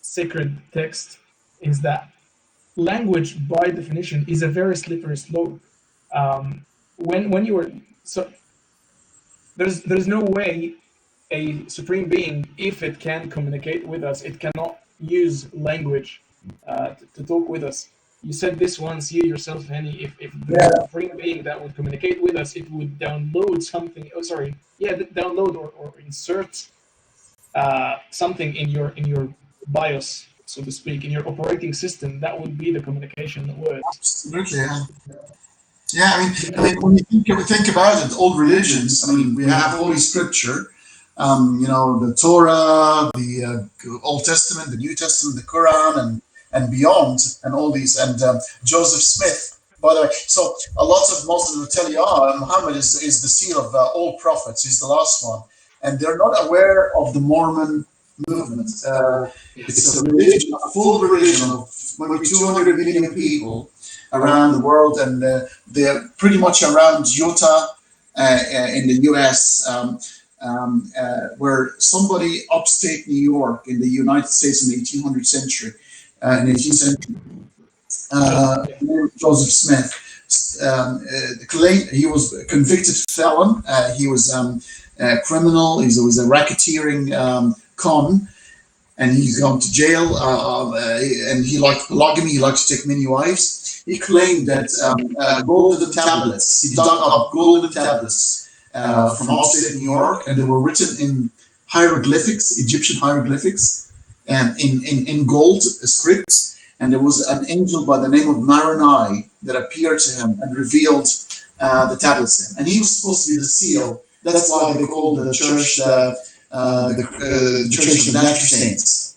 sacred text is that language, by definition, is a very slippery slope. When you are so there's no way a supreme being, if it can communicate with us, it cannot use language to talk with us. You said this once, you yourself, Hanney, if the supreme being that would communicate with us, it would download something. Download or insert something in your BIOS, so to speak, in your operating system. That would be the communication word. Absolutely. Yeah, I mean, when you think about it, old religions, I mean, we have Holy Scripture, the Torah, the Old Testament, the New Testament, the Quran, and beyond, and all these, and Joseph Smith, by the way. So a lot of Muslims will tell you, Muhammad is the seal of all prophets. He's the last one. And they're not aware of the Mormon movement. It's a religion, a full religion of maybe 200 million people around the world, and they're pretty much around Utah in the U.S., where somebody upstate New York in the United States in the 1800th century, Joseph Smith, He was convicted felon. He was a criminal. He was a racketeering con, and he's gone to jail. And he liked polygamy. He liked to take many wives. He claimed that golden tablets. He dug up golden tablets from upstate New York, and they were written in hieroglyphics, Egyptian hieroglyphics, and in gold script. And there was an angel by the name of Maronai that appeared to him and revealed the tablets to him. And he was supposed to be the seal. That's why they called the church the Church of the Latter-Saints.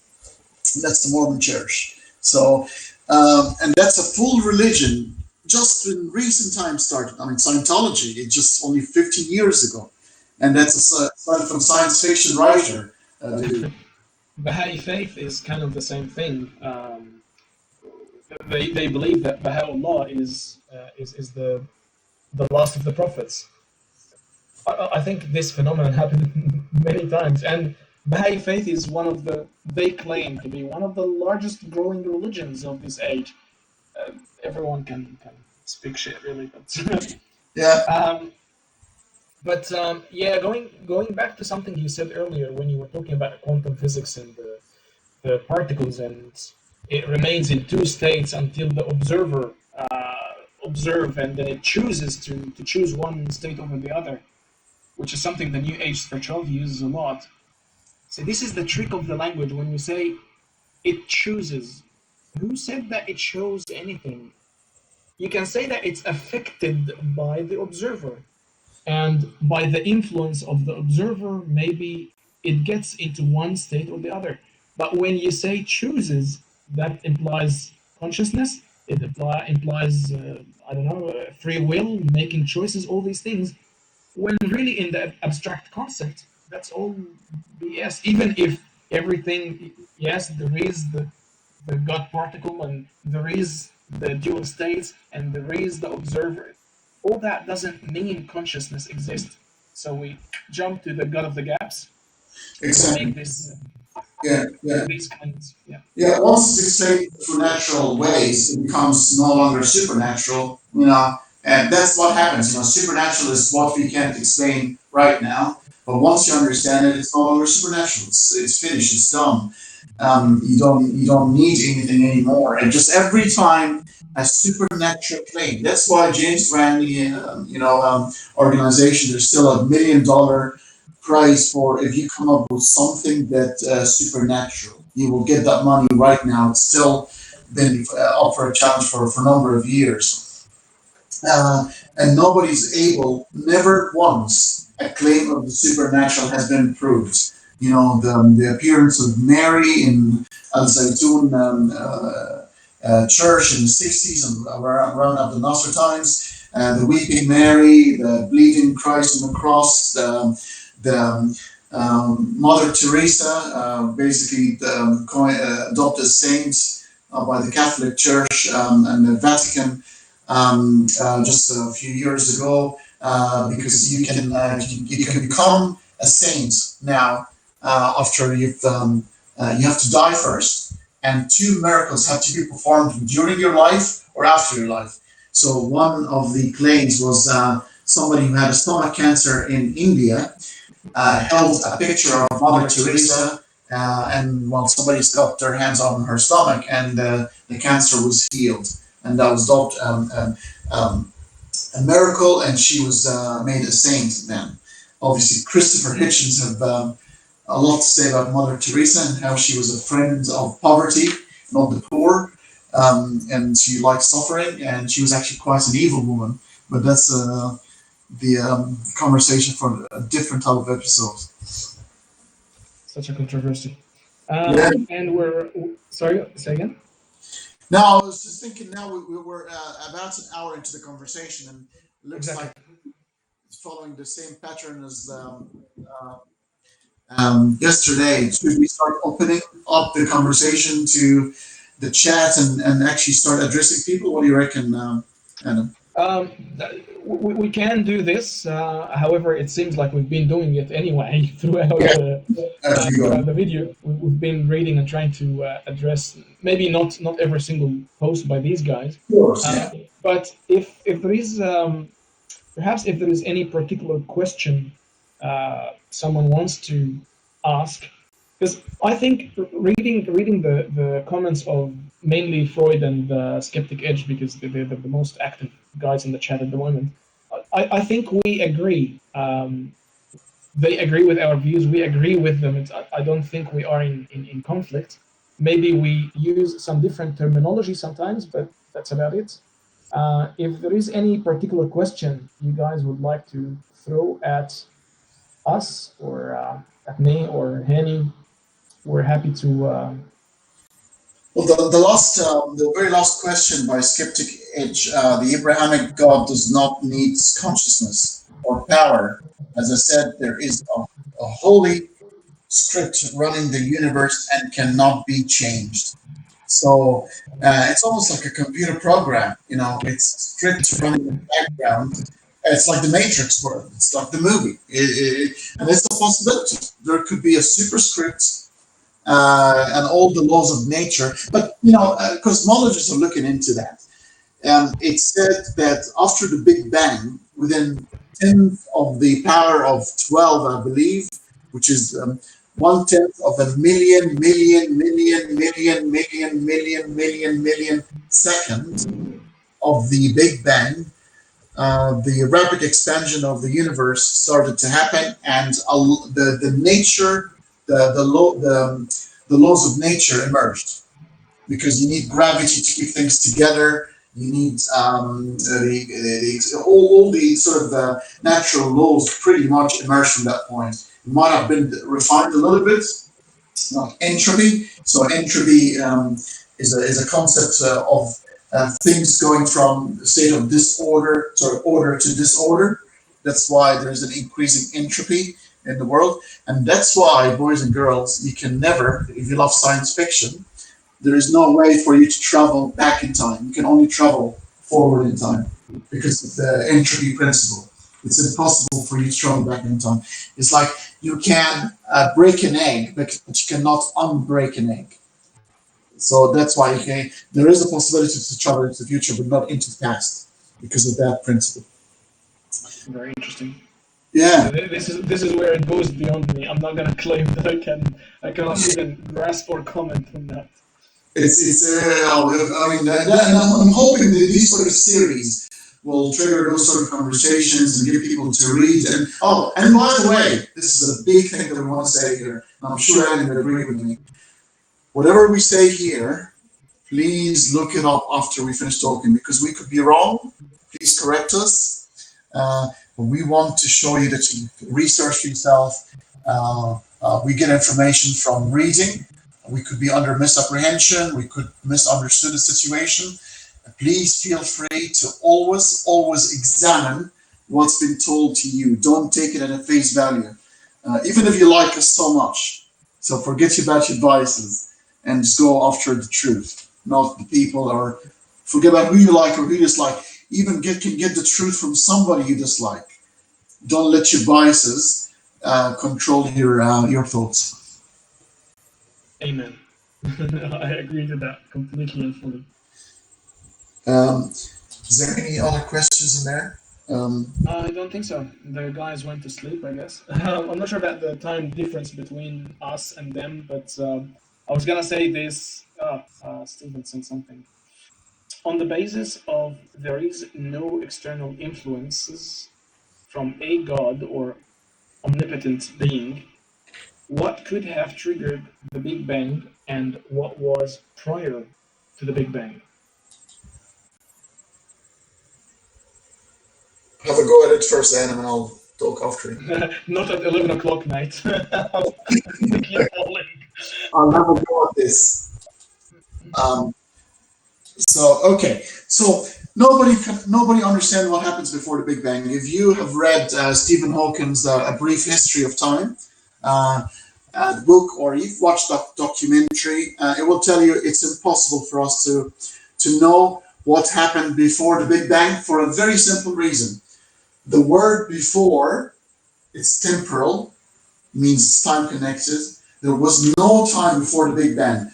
That's the Mormon Church. So, and that's a full religion. Just in recent times started. I mean, Scientology. It's just only 15 years ago, and that's started from science fiction writer. Baha'i faith is kind of the same thing. They believe that Baha'u'llah is the last of the prophets. I think this phenomenon happened many times, and Baha'i faith is they claim to be one of the largest growing religions of this age. Everyone can speak shit, really, but yeah. Going back to something you said earlier when you were talking about quantum physics and the particles, and it remains in two states until the observer observe, and then it chooses to choose one state over the other, which is something the New Age spirituality uses a lot. So this is the trick of the language. When you say it chooses, who said that it chose anything? You can say that it's affected by the observer, and by the influence of the observer, maybe it gets into one state or the other. But when you say chooses, that implies consciousness. It implies free will, making choices, all these things. When really in the abstract concept, that's all BS. Even if everything, yes, there is the God particle, and there is the dual states, and there is the observer. All that doesn't mean consciousness exists. So we jump to the God of the gaps. Exactly. Make this. These kinds. Once it's explained through natural ways, it becomes no longer supernatural. And that's what happens. Supernatural is what we can't explain right now. But once you understand it, it's no longer supernatural. It's finished. It's done. You don't need anything anymore. And just every time a supernatural claim. That's why James Randi, organization, there's still $1 million prize for if you come up with something that's supernatural. You will get that money right now. It's still been up for a challenge for a number of years. And nobody's able, never once, a claim of the supernatural has been proved. The appearance of Mary in Al Zaytun church in the 60s and around Abdel Nasser times, the Weeping Mary, the Bleeding Christ on the cross, the Mother Teresa, basically the adopted saint by the Catholic Church and the Vatican just a few years ago, because you can become a saint now after you have to die first, and 2 miracles have to be performed during your life or after your life. So one of the claims was somebody who had a stomach cancer in India held a picture of Mother Teresa, and somebody's got their hands on her stomach, and the cancer was healed, and that was dubbed a miracle, and she was made a saint then. Obviously, Christopher Hitchens have a lot to say about Mother Teresa and how she was a friend of poverty, not the poor, and she liked suffering, and she was actually quite an evil woman. But that's the conversation for a different type of episode. Such a controversy. And we're sorry, say again. No, I was just thinking. Now we were about an hour into the conversation, and it looks like it's following the same pattern as yesterday. Should we start opening up the conversation to the chat and actually start addressing people? What do you reckon, Adam? Um, we can do this. However, it seems like we've been doing it anyway Yeah, as we go. throughout the video. We've been reading and trying to address maybe not every single post by these guys, Of course, yeah. but if there is perhaps if there is any particular question someone wants to ask, because I think reading the comments of mainly Freud and Skeptic Edge, because they're the most active guys in the chat at the moment. I think we agree. They agree with our views. We agree with them. I don't think we are in conflict. Maybe we use some different terminology sometimes, but that's about it. If there is any particular question you guys would like to throw at us or at me or Hanney, we're happy to. Well, the very last question by Skeptic Edge, the Abrahamic God does not need consciousness or power. As I said, there is a holy script running the universe and cannot be changed. So it's almost like a computer program. It's a script running in the background. It's like the Matrix world. It's like the movie. And it's a possibility. There could be a superscript and all the laws of nature. But, cosmologists are looking into that. And it's said that after the Big Bang, within 10th of the power of 12, I believe, which is 1/10 of a million seconds of the Big Bang, the rapid expansion of the universe started to happen, and the nature, the laws of nature emerged, because you need gravity to keep things together. You need all the sort of the natural laws pretty much emerged from that point. It might have been refined a little bit, like entropy. So entropy is a concept of things going from a state of order to disorder. That's why there's an increasing entropy in the world. And that's why, boys and girls, you can never, if you love science fiction, there is no way for you to travel back in time. You can only travel forward in time because of the entropy principle. It's impossible for you to travel back in time. It's like you can break an egg, but you cannot unbreak an egg. So that's why there is a possibility to travel into the future, but not into the past because of that principle. Very interesting. Yeah. This is where it goes beyond me. I'm not gonna claim that I cannot even grasp or comment on that. And I'm hoping that these sort of series will trigger those sort of conversations and get people to read. And by the way, this is a big thing that we want to say here. And I'm sure Annie would agree with me. Whatever we say here, please look it up after we finish talking, because we could be wrong. Please correct us. But we want to show you that you research yourself. We get information from reading. We could be under misapprehension. We could misunderstood the situation. Please feel free to always examine what's been told to you. Don't take it at a face value, even if you like us so much. So forget about your biases and just go after the truth, not the people, or forget about who you like or who you dislike. Even can get the truth from somebody you dislike. Don't let your biases control your thoughts. Amen. I agree to that completely and fully. Is there any other questions in there? I don't think so. The guys went to sleep, I guess. I'm not sure about the time difference between us and them, but I was gonna say this. Stephen said something. On the basis of there is no external influences from a god or omnipotent being, what could have triggered the Big Bang and what was prior to the Big Bang? Have a go at it first, Adam, and I'll talk after you. Not at 11 o'clock night. I'll have a go at this. So nobody understands what happens before the Big Bang. If you have read Stephen Hawking's A Brief History of Time, the book, or you've watched that documentary, it will tell you it's impossible for us to know what happened before the Big Bang for a very simple reason. The word before, it's temporal, means it's time connected. There was no time before the Big Bang.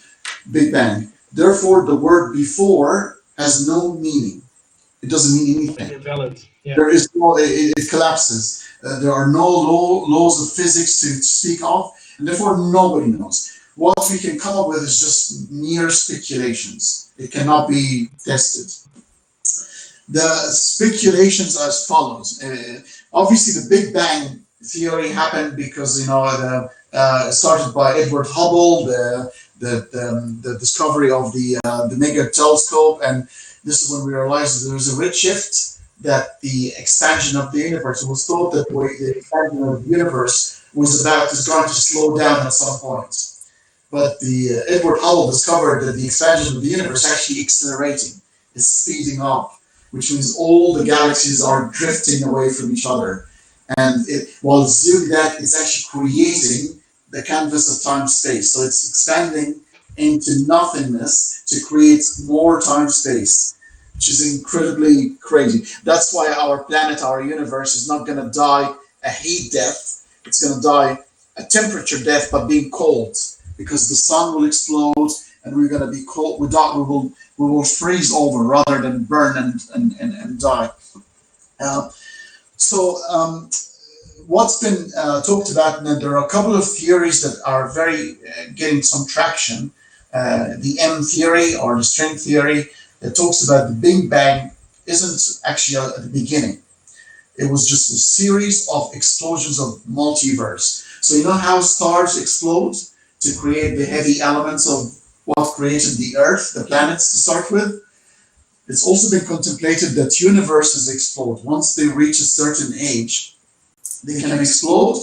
Big Bang. Therefore, the word before has no meaning. It doesn't mean anything. Invalid. Yeah. There is no, it collapses. There are no laws of physics to speak of, and therefore nobody knows. What we can come up with is just mere speculations. It cannot be tested. The speculations are as follows. Obviously, the Big Bang theory happened because started by Edward Hubble, the discovery of the mega telescope, and this is when we realized that there was a redshift, that the expansion of the universe, it was thought that the expansion of the universe was going to slow down at some point. But the Edward Hubble discovered that the expansion of the universe is actually accelerating, is speeding up, which means all the galaxies are drifting away from each other. And while it's doing that, it's actually creating the canvas of time-space. So it's expanding into nothingness to create more time-space, which is incredibly crazy. That's why our planet, our universe, is not going to die a heat death. It's going to die a temperature death, but being cold, because the sun will explode and we're going to be cold. We will freeze over rather than burn and die. What's been talked about, and there are a couple of theories that are very getting some traction. The M theory, or the string theory, that talks about the Big Bang isn't actually at the beginning. It was just a series of explosions of multiverse. So you know how stars explode to create the heavy elements of what created the Earth, the planets to start with? It's also been contemplated that universes explode. Once they reach a certain age, they can explode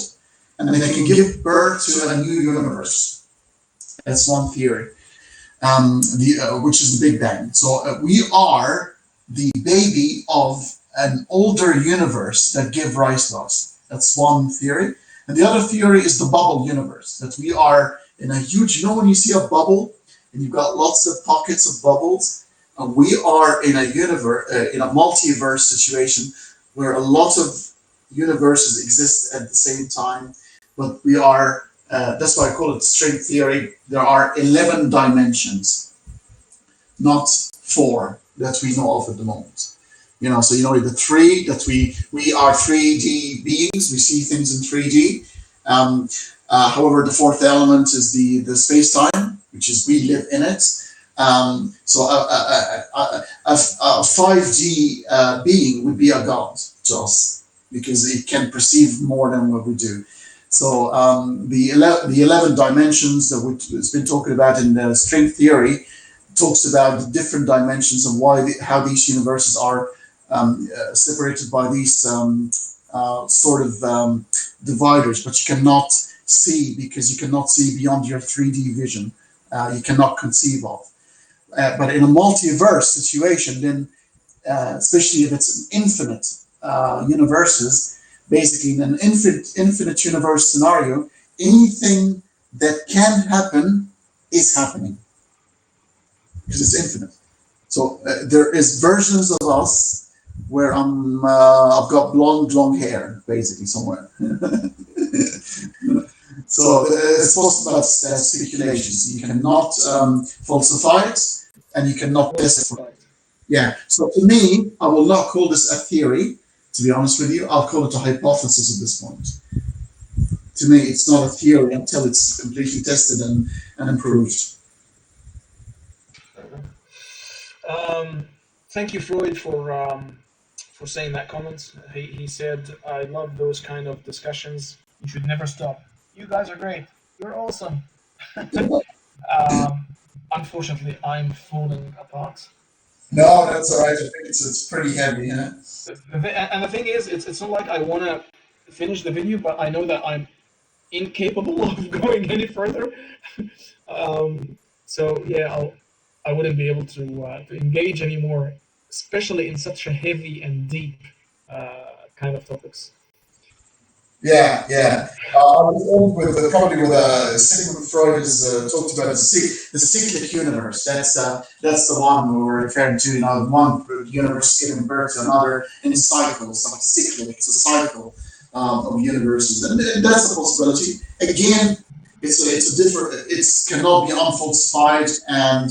and they can give birth to a new universe. That's one theory, which is the Big Bang. So we are the baby of an older universe that gave rise to us. That's one theory. And the other theory is the bubble universe, that we are in a huge, when you see a bubble and you've got lots of pockets of bubbles, we are in a universe, in a multiverse situation where a lot of universes exist at the same time, but we are, that's why I call it string theory. There are 11 dimensions, not 4 that we know of at the moment. So the 3 that we are 3D beings, we see things in 3D. However, the 4th element is the space-time, which is we live in it. So a 5D being would be a god to us, because it can perceive more than what we do. So the 11 dimensions that it's been talking about in the string theory talks about the different dimensions of how these universes are separated by these dividers, but you cannot see, because you cannot see beyond your 3D vision. You cannot conceive of. But in a multiverse situation, then especially if it's an infinite universes, basically in an infinite universe scenario, anything that can happen is happening, because it's infinite. So there is versions of us where I've got long hair, basically, somewhere. So it's possible about speculations. You cannot falsify it, and you cannot test it. Yeah. So to me, I will not call this a theory. To be honest with you, I'll call it a hypothesis at this point. To me, it's not a theory until it's completely tested and proved. Thank you, Freud, for saying that comment. He said, "I love those kind of discussions. You should never stop. You guys are great. You're awesome." Unfortunately, I'm falling apart. No, that's all right. I think it's pretty heavy, yeah. And the thing is, it's not like I want to finish the video, but I know that I'm incapable of going any further. So yeah, I wouldn't be able to engage anymore, especially in such a heavy and deep kind of topics. Yeah. I was old with probably with Sigmund Freud has talked about the cyclic universe. That's the one we were referring to. You know, one universe giving birth to another in cycles, like cyclic. It's a cycle of universes, and that's a possibility. Again, it's a different. It cannot be unfalsified, and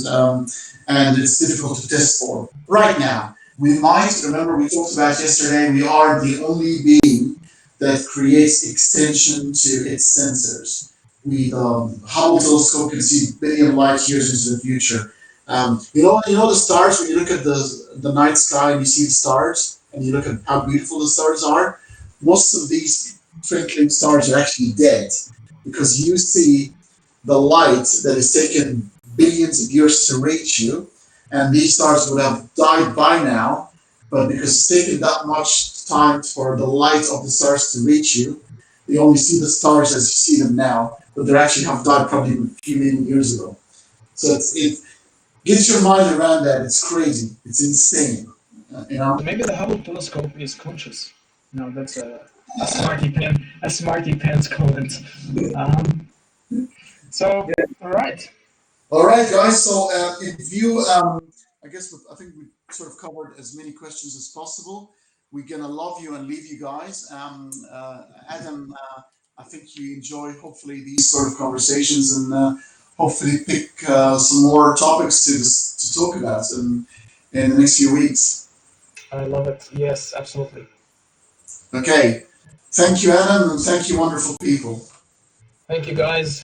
it's difficult to test for. Right now, we might remember we talked about yesterday. We are the only being that creates extension to its sensors. We Hubble telescope can see billion light years into the future. You know the stars. When you look at the night sky and you see the stars, and you look at how beautiful the stars are, most of these twinkling stars are actually dead because you see the light that is taken billions of years to reach you, and these stars would have died by now, but because it's taken that much time for the light of the stars to reach you, you only see the stars as you see them now, but they actually have died probably a few million years ago. So it gets your mind around that. It's crazy. It's insane. You know? So maybe the Hubble telescope is conscious. No, that's a smarty pants comment. Um, so, all right. All right, guys. So if you, I guess I think we sort of covered as many questions as possible. We're gonna love you and leave you guys. Adam, I think you enjoy hopefully these sort of conversations and hopefully pick some more topics to talk about in the next few weeks. I love it. Yes, absolutely. Okay. Thank you, Adam, and thank you, wonderful people. Thank you, guys.